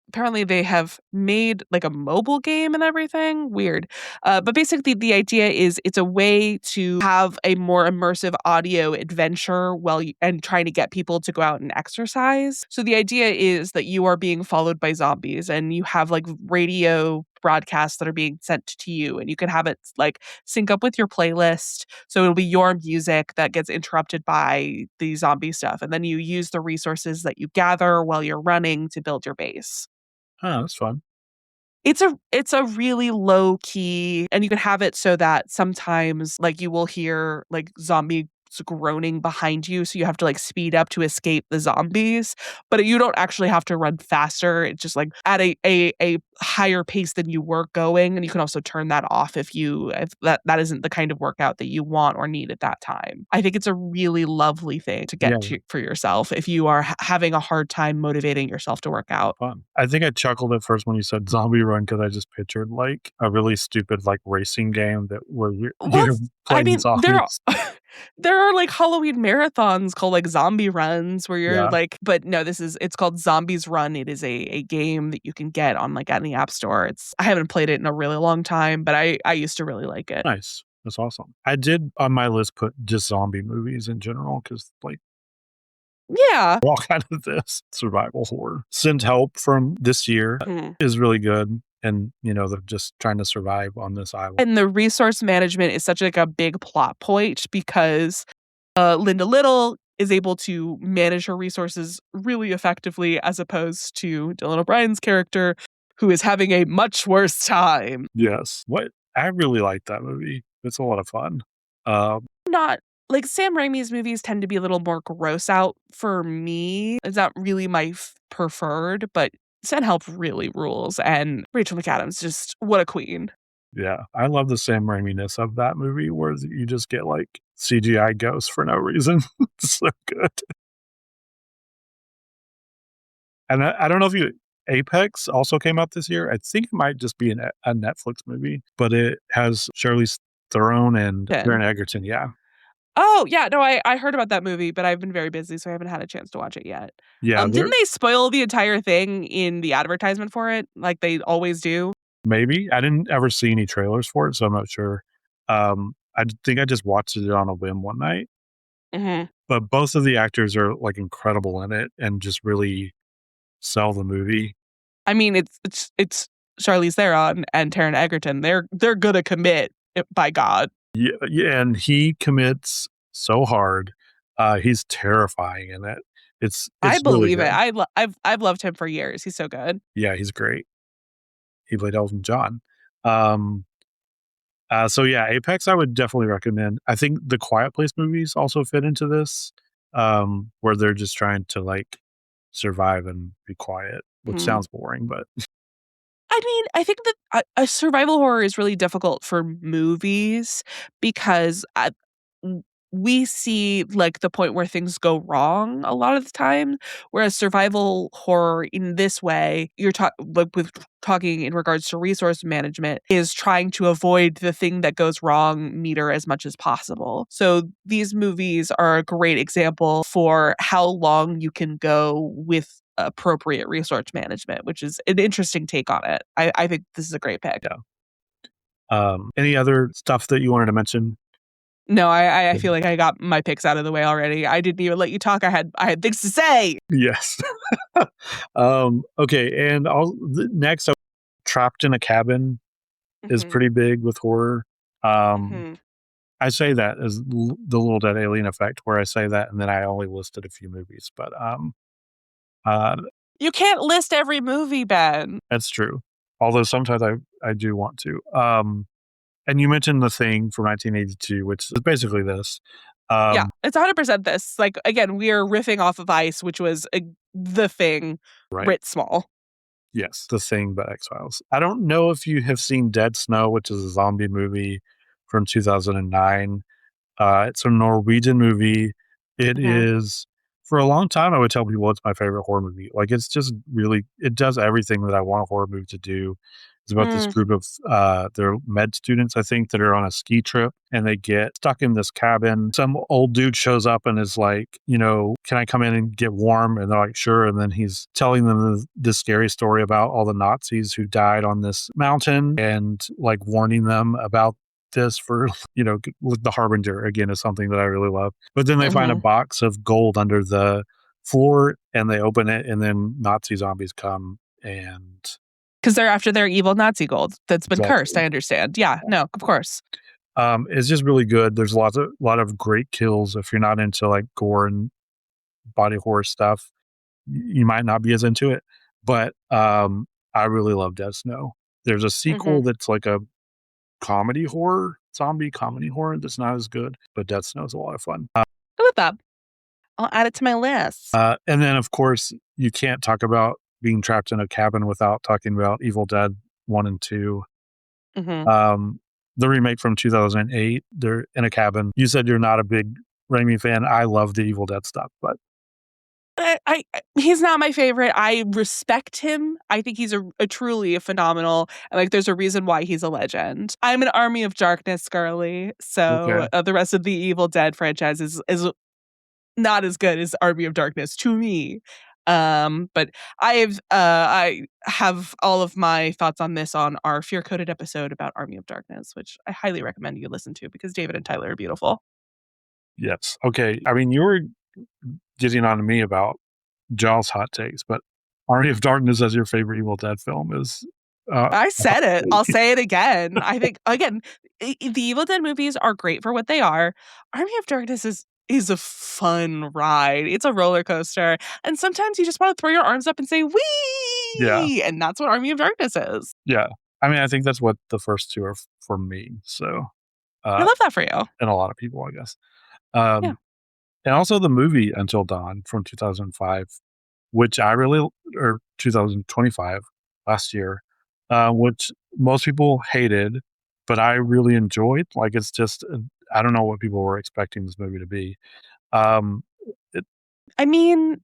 apparently they have made, like, a mobile game and everything, weird. But basically the idea is it's a way to have a more immersive audio adventure while you and trying to get people to go out and exercise. So the idea is that you are being followed by zombies and you have, like, radio broadcasts that are being sent to you, and you can have it, like, sync up with your playlist. So it'll be your music that gets interrupted by the zombie stuff, and then you use the resources that you gather while you're running to build your base. Oh, that's fun. It's a really low key, and you can have it so that sometimes, like, you will hear, like, zombies groaning behind you, so you have to, like, speed up to escape the zombies, but you don't actually have to run faster. It's just, like, at a higher pace than you were going, and you can also turn that off if that isn't the kind of workout that you want or need at that time. I think it's a really lovely thing to get Yeah, to for yourself if you are having a hard time motivating yourself to work out. fun. I think I chuckled at first when you said Zombie Run because I just pictured like a really stupid like racing game that where you're, Well, you're I playing mean, there are zombies. there are, like, Halloween marathons called, like, zombie runs where you're, Yeah, like but no, it's called Zombies Run. It is a game that you can get on, like, any app store. I haven't played it in a really long time, but I used to really like it. nice. That's awesome. I did on my list put just zombie movies in general because like Yeah. we're all kind of this survival horror. Send Help from this year Mhm. is really good, and they're just trying to survive on this island. And the resource management is such, like, a big plot point because, Linda Little is able to manage her resources really effectively as opposed to Dylan O'Brien's character, who is having a much worse time. Yes, what I really like that movie. It's a lot of fun. Um, Not like, Sam Raimi's movies tend to be a little more gross out for me. It's not really my preferred, but Send Help really rules, and Rachel McAdams, just what a queen. Yeah, I love the Sam Raimi-ness of that movie where you just get, like, CGI ghosts for no reason. It's so good. And I don't know if you Apex also came out this year. I think it might just be a Netflix movie, but it has Charlize Theron and Jen. Taron Egerton, yeah. Oh, yeah, no, I heard about that movie, but I've been very busy, so I haven't had a chance to watch it yet. Yeah, Didn't they're they spoil the entire thing in the advertisement for it, like they always do? maybe. I didn't ever see any trailers for it, so I'm not sure. I think I just watched it on a whim one night, Mhm. but both of the actors are, like, incredible in it and just really sell the movie. I mean, it's Charlize Theron and Taron Egerton. They're gonna commit, by God. Yeah, yeah, and he commits so hard. He's terrifying in it. I It's really believe it. good. I've loved him for years. He's so good. Yeah, he's great. He played Elton John. Um, so yeah, Apex I would definitely recommend. I think the Quiet Place movies also fit into this, where they're just trying to like survive and be quiet, which Mhm. sounds boring, but I mean, I think that a survival horror is really difficult for movies because we see like the point where things go wrong a lot of the time, whereas survival horror in this way, you're like with talking in regards to resource management, is trying to avoid the thing that goes wrong meter as much as possible. So these movies are a great example for how long you can go with appropriate resource management, which is an interesting take on it. I think this is a great pick. Any other stuff that you wanted to mention? No, I feel like I got my picks out of the way already. I didn't even let you talk. I had things to say. Yes. Okay, and next, Trapped in a Cabin is pretty big with horror. Mhm. I say that as the Little Dead Alien effect, where I say that and then I only listed a few movies, but uh, You can't list every movie, Ben. that's true. Although sometimes I do want to. And you mentioned The Thing from 1982, which is basically this. Yeah, Um, it's 100% this. Like, again, we are riffing off of Ice, which was The Thing right. writ small. Yes, The Thing, but X-Files. I don't know if you have seen Dead Snow, which is a zombie movie from 2009. It's a Norwegian movie. It Mhm. is, for a long time, I would tell people it's my favorite horror movie. Like, it's just really, it does everything that I want a horror movie to do. It's about this Mm. group of, they're med students, I think, that are on a ski trip and they get stuck in this cabin. Some old dude shows up and is like, can I come in and get warm? And they're like, sure. And then he's telling them this scary story about all the Nazis who died on this mountain and like warning them about this for the Harbinger again is something that I really love. But then they find a Mhm. box of gold under the floor and they open it and then Nazi zombies come and 'Cause they're after their evil Nazi gold that's been cursed, exactly. I understand. Yeah, no, of course. It's just really good. There's lot of great kills. If you're not into like gore and body horror stuff, you might not be as into it. But I really love Dead Snow. There's a sequel Mhm. that's like a zombie comedy horror that's not as good, but Dead Snow is a lot of fun. I love that. I'll add it to my list. And then, of course, you can't talk about being trapped in a cabin without talking about Evil Dead 1 and 2. Mhm. Um, the remake from 2008, they're in a cabin. You said you're not a big Raimi fan. I love the Evil Dead stuff, but He's not my favorite. I respect him. I think he's a truly a phenomenal, and, like, there's a reason why he's a legend. I'm an Army of Darkness girly, so, okay. the rest of the Evil Dead franchise is not as good as Army of Darkness to me. But I have all of my thoughts on this on our Fear Coded episode about Army of Darkness, which I highly recommend you listen to because David and Tyler are beautiful. Yes. Okay. I mean, you were getting on to me about Jaws hot takes, but Army of Darkness as your favorite Evil Dead film is I a hot said it. I'll take. say it again. I think again, the Evil Dead movies are great for what they are. Army of Darkness is a fun ride. It's a roller coaster, and sometimes you just want to throw your arms up and say Yeah. "Wee!" And that's what Army of Darkness is. Yeah. I mean, I think that's what the first two are for me. So, I uh, love that for you. and a lot of people, I guess. Yeah. Um, and also the movie Until Dawn from 2005, which I really, or 2025, last year, which most people hated, but I really enjoyed. Like, it's just, I don't know what people were expecting this movie to be. Um, it, I mean,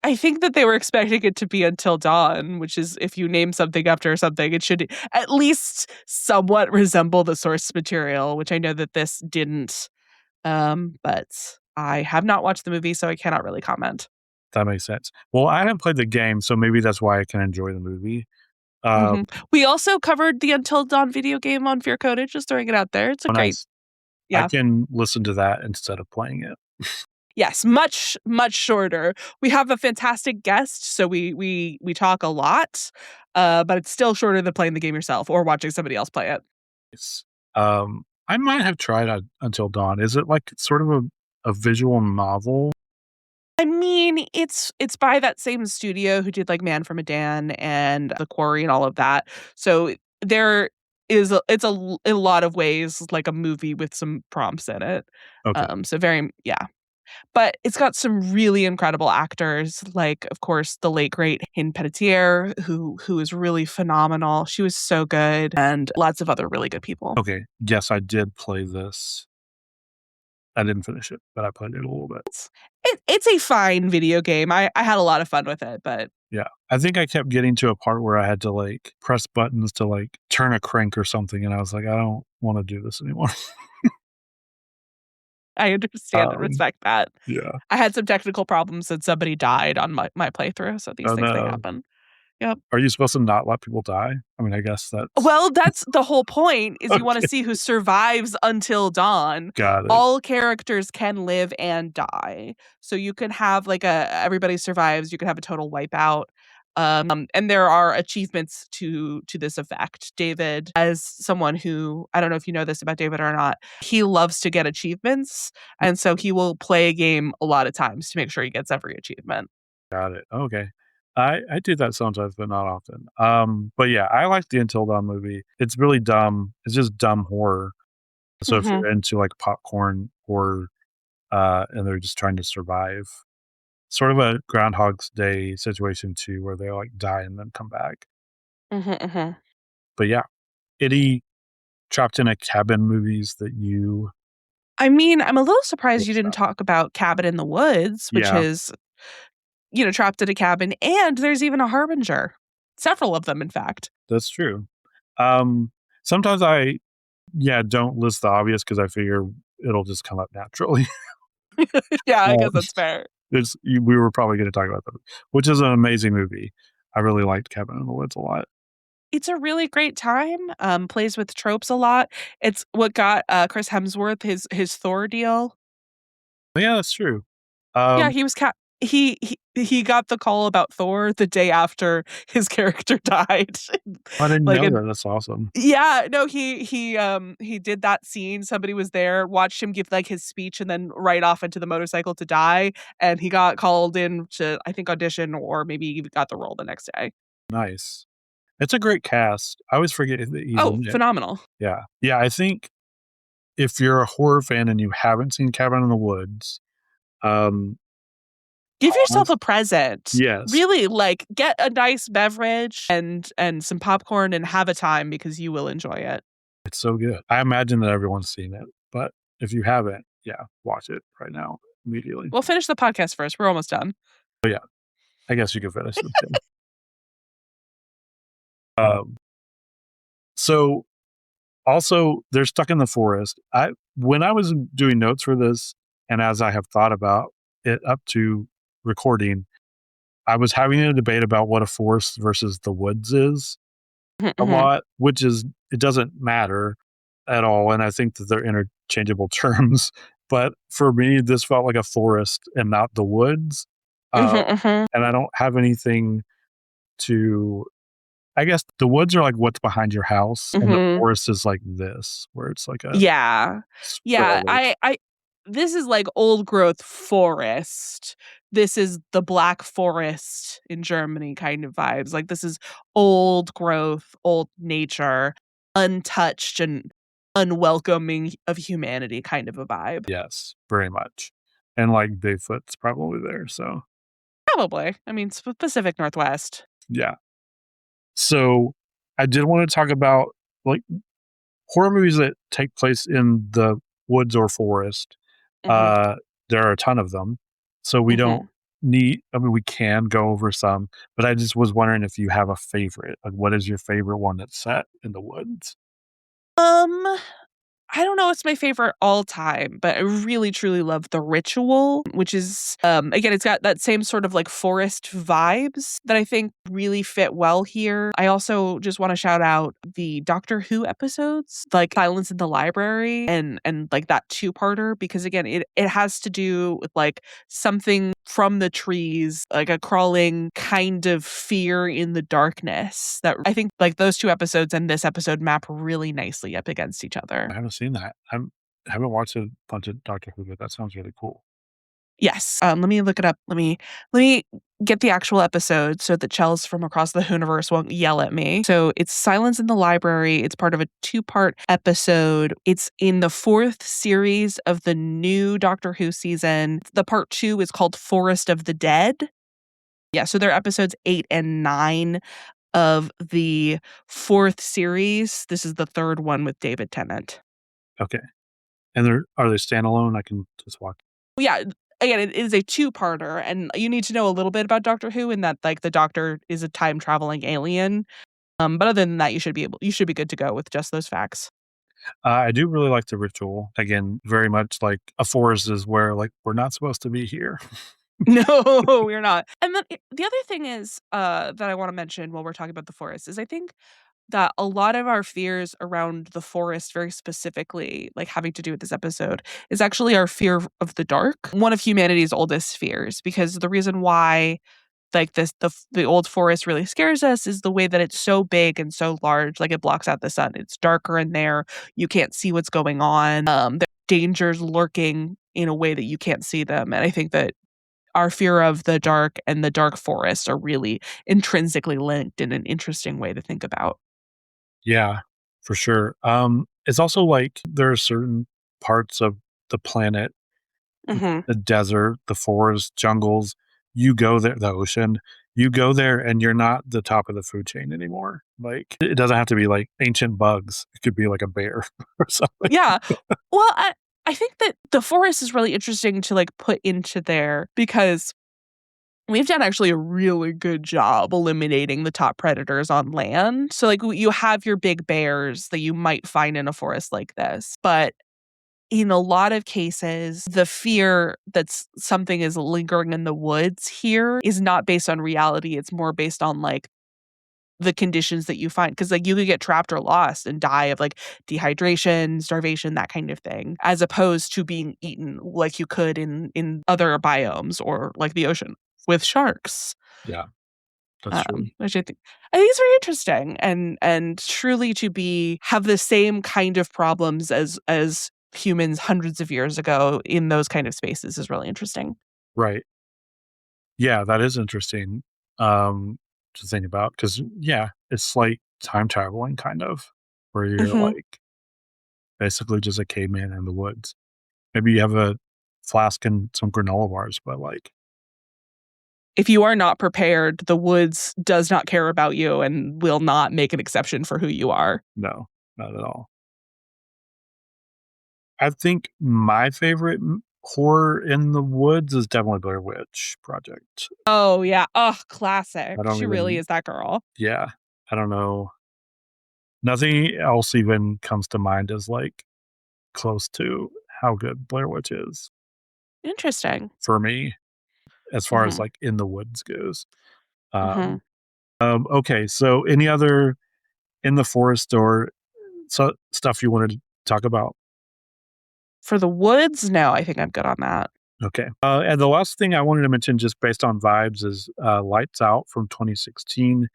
I think that they were expecting it to be Until Dawn, which is if you name something after something, it should at least somewhat resemble the source material, which I know that this didn't. But I have not watched the movie, so I cannot really comment. that makes sense. Well, I haven't played the game, so maybe that's why I can enjoy the movie. Uh, Mhm. We also covered the Until Dawn video game on Fear Coded, just throwing it out there. It's a great nice. I yeah. can listen to that instead of playing it. Yes, much, much shorter. We have a fantastic guest, so we talk a lot, but it's still shorter than playing the game yourself or watching somebody else play it. It's, I might have tried Until Dawn. Is it like sort of a visual novel? I mean, it's by that same studio who did, like, Man from Medan and The Quarry and all of that. So there is a lot of ways like a movie with some prompts in it. Okay. So very yeah. But it's got some really incredible actors, like, of course, the late great Hayden Panettiere, who is really phenomenal. She was so good, and lots of other really good people. Okay. Yes, I did play this. I didn't finish it, but I played it a little bit. It's a fine video game. I had a lot of fun with it, but Yeah. I think I kept getting to a part where I had to like press buttons to like turn a crank or something. And I was like, I don't want to do this anymore. I understand and respect that. Yeah. I had some technical problems and somebody died on my playthrough, so these Oh, things, they no. happen. Yep. Are you supposed to not let people die? I mean, I guess that's Well, that's the whole point, is you wanna okay. see who survives until dawn. Got it. All characters can live and die. So you can have, like, a everybody survives, you can have a total wipeout, and there are achievements to this effect. David, as someone who I don't know if you know this about David or not, he loves to get achievements, and so he will play a game a lot of times to make sure he gets every achievement. Got it. Okay. I do that sometimes, but not often. But yeah, I like the Until Dawn movie. It's really dumb. It's just dumb horror. So if Mhm. you're into like popcorn horror, and they're just trying to survive, sort of a Groundhog's Day situation too, where they like die and then come back. Mhm, mhm. But yeah, any trapped in a cabin movies that you I mean, I'm a little surprised you what's didn't that? talk about Cabin in the Woods, which Yeah, is, trapped in a cabin, and there's even a harbinger. Several of them, in fact. that's true. Um, sometimes I yeah don't list the obvious because I figure it'll just come up naturally. Yeah, I Uh, guess that's fair. we were probably going to talk about that, which is an amazing movie. I really liked Cabin in the Woods a lot. It's a really great time, plays with tropes a lot. It's what got, Chris Hemsworth his Thor deal. But yeah, that's true. Yeah, Um, he was he got the call about Thor the day after his character died. I didn't Like, know and that. That's awesome. yeah, no, he did that scene, somebody was there, watched him give, like, his speech, and then ride off into the motorcycle to die, and he got called in to, I think, audition or maybe even got the role the next day. Nice. It's a great cast. I always forget that he's Oh, in it. phenomenal. Yeah, yeah. I think if you're a horror fan and you haven't seen Cabin in the Woods, um, Give yourself pause. a present. Yes, Really, like, get a nice beverage and some popcorn and have a time because you will enjoy it. it's so good. I imagine that everyone's seen it, but if you haven't, yeah, watch it right now immediately. We'll finish the podcast first, we're almost done. But yeah, I guess you can finish it too. Um, so also they're stuck in the forest. I when I was doing notes for this, and as I have thought about it up to recording, I was having a debate about what a forest versus the woods is Mhm, a mhm. lot, which is it doesn't matter at all. And I think that they're interchangeable terms. But for me, this felt like a forest and not the woods. Mhm, Um, mhm. and I don't have anything to I guess the woods are like what's behind your house, and the Mhm. forest is like this, where it's like a Yeah. spread Yeah, of I this is like old growth forest. This is the Black Forest in Germany kind of vibes. Like, this is old growth, old nature, untouched and unwelcoming of humanity kind of a vibe. yes, very much. And like Bigfoot's probably there. So Probably. I mean, Pacific Northwest. yeah. So I did want to talk about like horror movies that take place in the woods or forest. Mhm, Uh, there are a ton of them. So we don't mhm. need, I mean, we can go over some, but I just was wondering if you have a favorite. Like, what is your favorite one that's set in the woods? Um I don't know it's my favorite all time, but I really truly love The Ritual, which is, again, it's got that same sort of like forest vibes that I think really fit well here. I also just want to shout out the Doctor Who episodes, like Silence in the Library and like that two-parter, because again, it has to do with like something from the trees, like a crawling kind of fear in the darkness that I think like those two episodes and this episode map really nicely up against each I other. haven't seen that. I haven't watched a bunch of Doctor Who, but that sounds really cool. Yes, let me look it up. Let me get the actual episode so that Chels from across the Hooniverse won't yell at me. So it's Silence in the Library. It's part of a two-part episode. It's in the 4th series of the new Doctor Who season. The part 2 is called Forest of the Dead. Yeah, so they're episodes 8 and 9 of the 4th series. This is the 3rd one with David Tennant. Okay. And are they standalone? I can just watch. Well, yeah, again, it is a two-parter, and you need to know a little bit about Doctor Who in that, like, the Doctor is a time-traveling alien, but other than that, you should be good to go with just those facts. I do really like the ritual. Again, very much like a forest is where like we're not supposed to be here. No, we're not. And then the other thing is, that I wanna mention while we're talking about the forest is I think that a lot of our fears around the forest, very specifically, like, having to do with this episode, is actually our fear of the dark, one of humanity's oldest fears, because the reason why, like, the old forest really scares us is the way that it's so big and so large, like, it blocks out the sun. It's darker in there, you can't see what's going on, there are dangers lurking in a way that you can't see them, and I think that our fear of the dark and the dark forest are really intrinsically linked in an interesting way to think about. Yeah, for sure. It's also like there are certain parts of the planet, Mhm. the desert, the forest, jungles. You go there, the ocean. You go there, and you're not the top of the food chain anymore. Like it doesn't have to be like ancient bugs. It could be like a bear or something. Yeah. Well, I think that the forest is really interesting to, like, put into there because we've done actually a really good job eliminating the top predators on land. So, like, you have your big bears that you might find in a forest like this, but in a lot of cases, the fear that something is lingering in the woods here is not based on reality, it's more based on, like, the conditions that you find, because like, you could get trapped or lost and die of, like, dehydration, starvation, that kind of thing, as opposed to being eaten like you could in other biomes or, like, the ocean with sharks, Yeah, that's true. which I think is very interesting and truly to be have the same kind of problems as humans hundreds of years ago in those kind of spaces is really interesting. Right. Yeah, that is interesting, to think about because yeah, it's like time traveling kind of, where you're, Mhm. like, basically just a caveman in the woods. Maybe you have a flask and some granola bars, but, like, If you are not prepared, the woods does not care about you and will not make an exception for who you are. no, not at all. I think my favorite horror in the woods is definitely Blair Witch Project. Oh, yeah. Oh, classic. I don't She really even is that girl. yeah, I don't know. Nothing else even comes to mind as, like, close to how good Blair Witch is Interesting. for me, as far as, Mhm, like, in the woods goes. mhm. Um, okay, so any other in the forest or stuff you wanted to talk about? For the woods, no, I think I'm good on that. Okay. And the last thing I wanted to mention, just based on vibes, is Lights Out from 2016.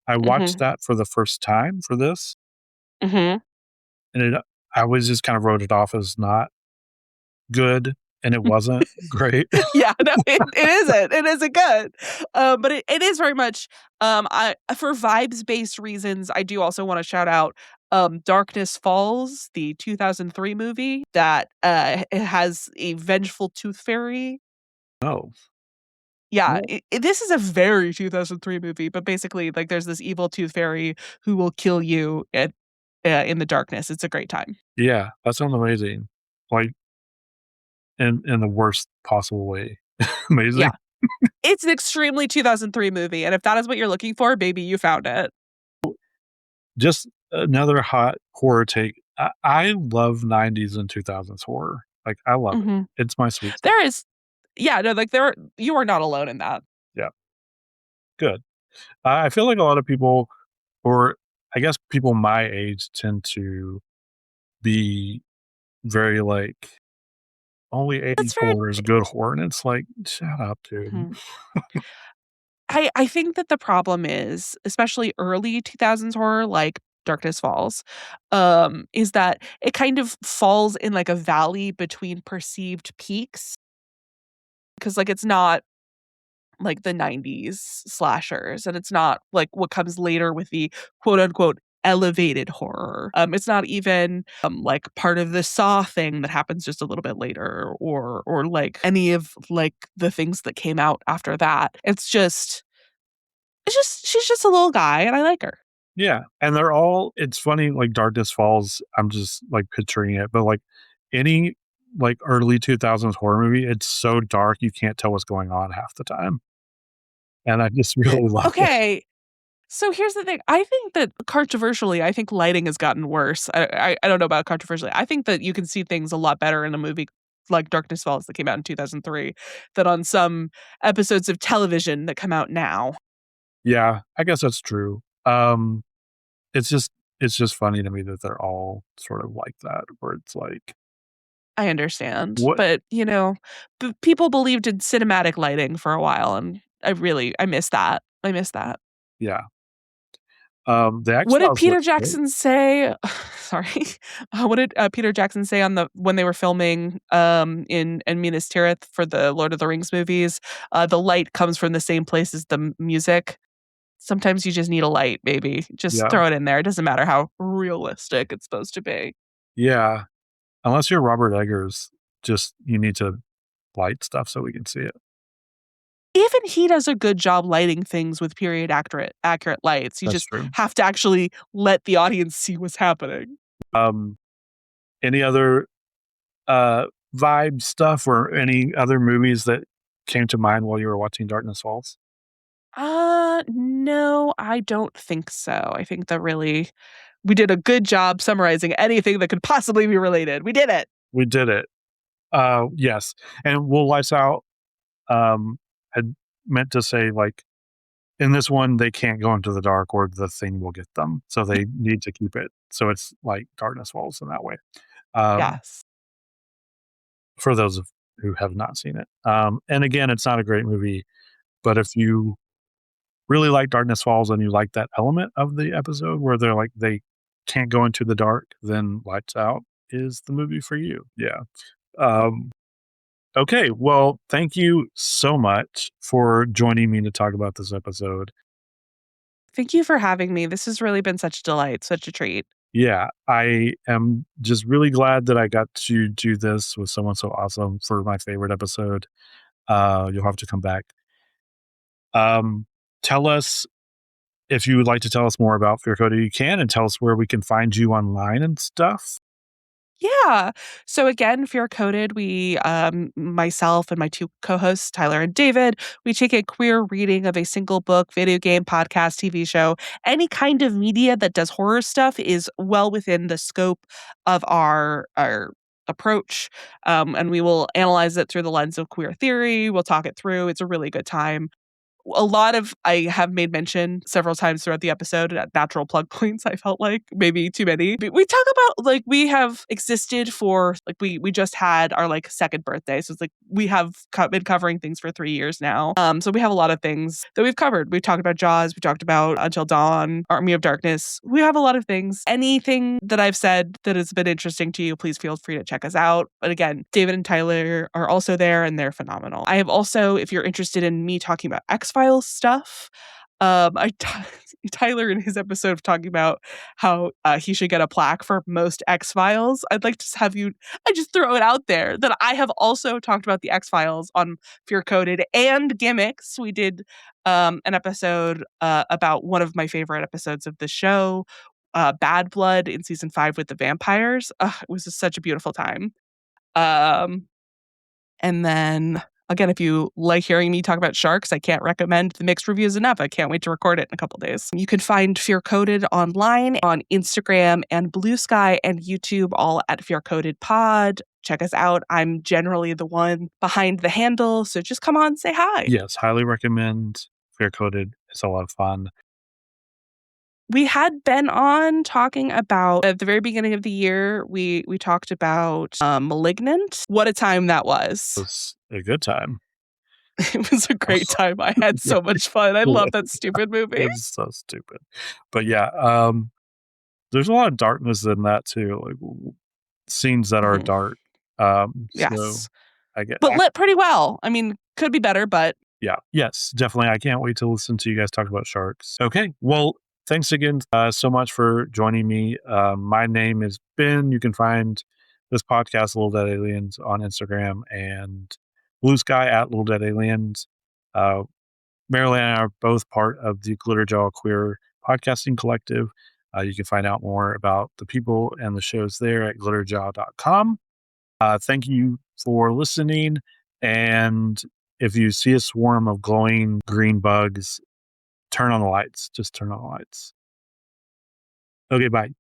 I watched Mhm, that for the first time for this, mhm. and I was just kind of wrote it off as not good, and it wasn't great. Yeah, no, it isn't. It isn't good. But it is very much, I for vibes-based reasons, I do also wanna shout out, Darkness Falls, the 2003 movie that, it has a vengeful tooth fairy. No. Yeah, Well, this is a very 2003 movie, but basically, like, there's this evil tooth fairy who will kill you in the darkness. It's a great time. yeah, that sounds amazing. Like in the worst possible way. Yeah. Amazing. It's an extremely 2003 movie, and if that is what you're looking for, baby, you found it. Just another hot horror take. I love 90s and 2000s horror. Like I love it. Mhm. It's my sweet spot. There is yeah, no, like, you are not alone in that. Yeah, good. I feel like a lot of people, or I guess people my age, tend to be very like only That's 80s very horror is good horror, and it's like shut up, dude. mhm. I think that the problem is, especially early 2000s horror, like Darkness Falls, is that it kind of falls in, like, a valley between perceived peaks, because like, it's not like the '90s slashers, and it's not like what comes later with the quote unquote elevated horror. It's not even like part of the Saw thing that happens just a little bit later, or like any of like the things that came out after that. It's just she's just a little guy, and I like her. Yeah, and they're all. It's funny, like Darkness Falls. I'm just like picturing it, but like any like early 2000s horror movie, it's so dark you can't tell what's going on half the time, and I just really love it. Okay, So here's the thing. I think that controversially, I think lighting has gotten worse. I don't know about controversially. I think that you can see things a lot better in a movie like Darkness Falls that came out in 2003 than on some episodes of television that come out now. Yeah, I guess that's true. It's just it's just funny to me that they're all sort of like that, where it's like, I understand, what? but, people believed in cinematic lighting for a while, and I miss that. I miss that. Yeah. The X What did Files Peter looks great. Jackson say? Sorry. What did, Peter Jackson say on the when they were filming, in Minas Tirith for the Lord of the Rings movies? The light comes from the same place as the music. Sometimes you just need a light, baby. Just Yeah, throw it in there. It doesn't matter how realistic it's supposed to be. yeah. Unless you're Robert Eggers, just you need to light stuff so we can see it. Even he does a good job lighting things with period accurate lights. You That's just true. have to actually let the audience see what's happening. Um, any other vibe stuff or any other movies that came to mind while you were watching Darkness Falls? No, I don't think so. I think that really we did a good job summarizing anything that could possibly be related. We did it. We did it. Yes. And Will Lights Out had meant to say, like, in this one, they can't go into the dark or the thing will get them. So they need to keep it. So it's like Darkness Falls in that way. Um, Yes. for those who have not seen it. And again, it's not a great movie, but if you really like Darkness Falls and you like that element of the episode where they're like, they can't go into the dark, then Lights Out is the movie for you. Yeah. Um, okay. Well, thank you so much for joining me to talk about this episode. Thank you for having me. This has really been such a delight, such a treat. Yeah, I am just really glad that I got to do this with someone so awesome for my favorite episode. You'll have to come back. Um, tell us if you would like to tell us more about Fear Coded, you can, and tell us where we can find you online and stuff. Yeah. So again, Fear Coded, myself and my two co-hosts, Tyler and David, we take a queer reading of a single book, video game, podcast, TV show, any kind of media that does horror stuff is well within the scope of our approach. And we will analyze it through the lens of queer theory. We'll talk it through. It's a really good time. A lot of I have made mention several times throughout the episode at natural plug points, I felt like, maybe too many. But we talk about, like, we have existed for, like, we just had our, like, second birthday, so it's like we have been covering things for 3 years now. So we have a lot of things that we've covered. We've talked about Jaws, we talked about Until Dawn, Army of Darkness. We have a lot of things. Anything that I've said that has been interesting to you, please feel free to check us out. But again, David and Tyler are also there, and they're phenomenal. I have also, if you're interested in me talking about X-Files stuff, Tyler in his episode of talking about how he should get a plaque for most X-Files, I'd like to have you, I just throw it out there that I have also talked about the X-Files on Fear Coded and Gimmicks. We did an episode about one of my favorite episodes of the show, Bad Blood in season 5 with the vampires. It was just such a beautiful time. Um, and then again, if you like hearing me talk about sharks, I can't recommend the mixed reviews enough. I can't wait to record it in a couple days. You can find Fear Coded online on Instagram and Blue Sky and YouTube, all at Fear Coded Pod. Check us out. I'm generally the one behind the handle, so just come on, say hi. Yes, highly recommend Fear Coded. It's a lot of fun. We had been on talking about at the very beginning of the year. We talked about Malignant. What a time that It was! was a good time. It was a great time. I had so much fun. I love that stupid movie. It's so stupid. But yeah, there's a lot of darkness in that too, like scenes that are Mhm. dark. So Yes, I get, but lit pretty well. I mean, could be better, but yeah, yes, definitely. I can't wait to listen to you guys talk about sharks. Okay, well, thanks again so much for joining me. My name is Ben. You can find this podcast, Little Dead Aliens, on Instagram and Blue Sky at Little Dead Aliens. Uh, Merrilee and I are both part of the Glitter Jaw Queer Podcasting Collective. You can find out more about the people and the shows there at glitterjaw.com. Thank you for listening. And if you see a swarm of glowing green bugs turn on the lights. Just turn on the lights. Okay, bye.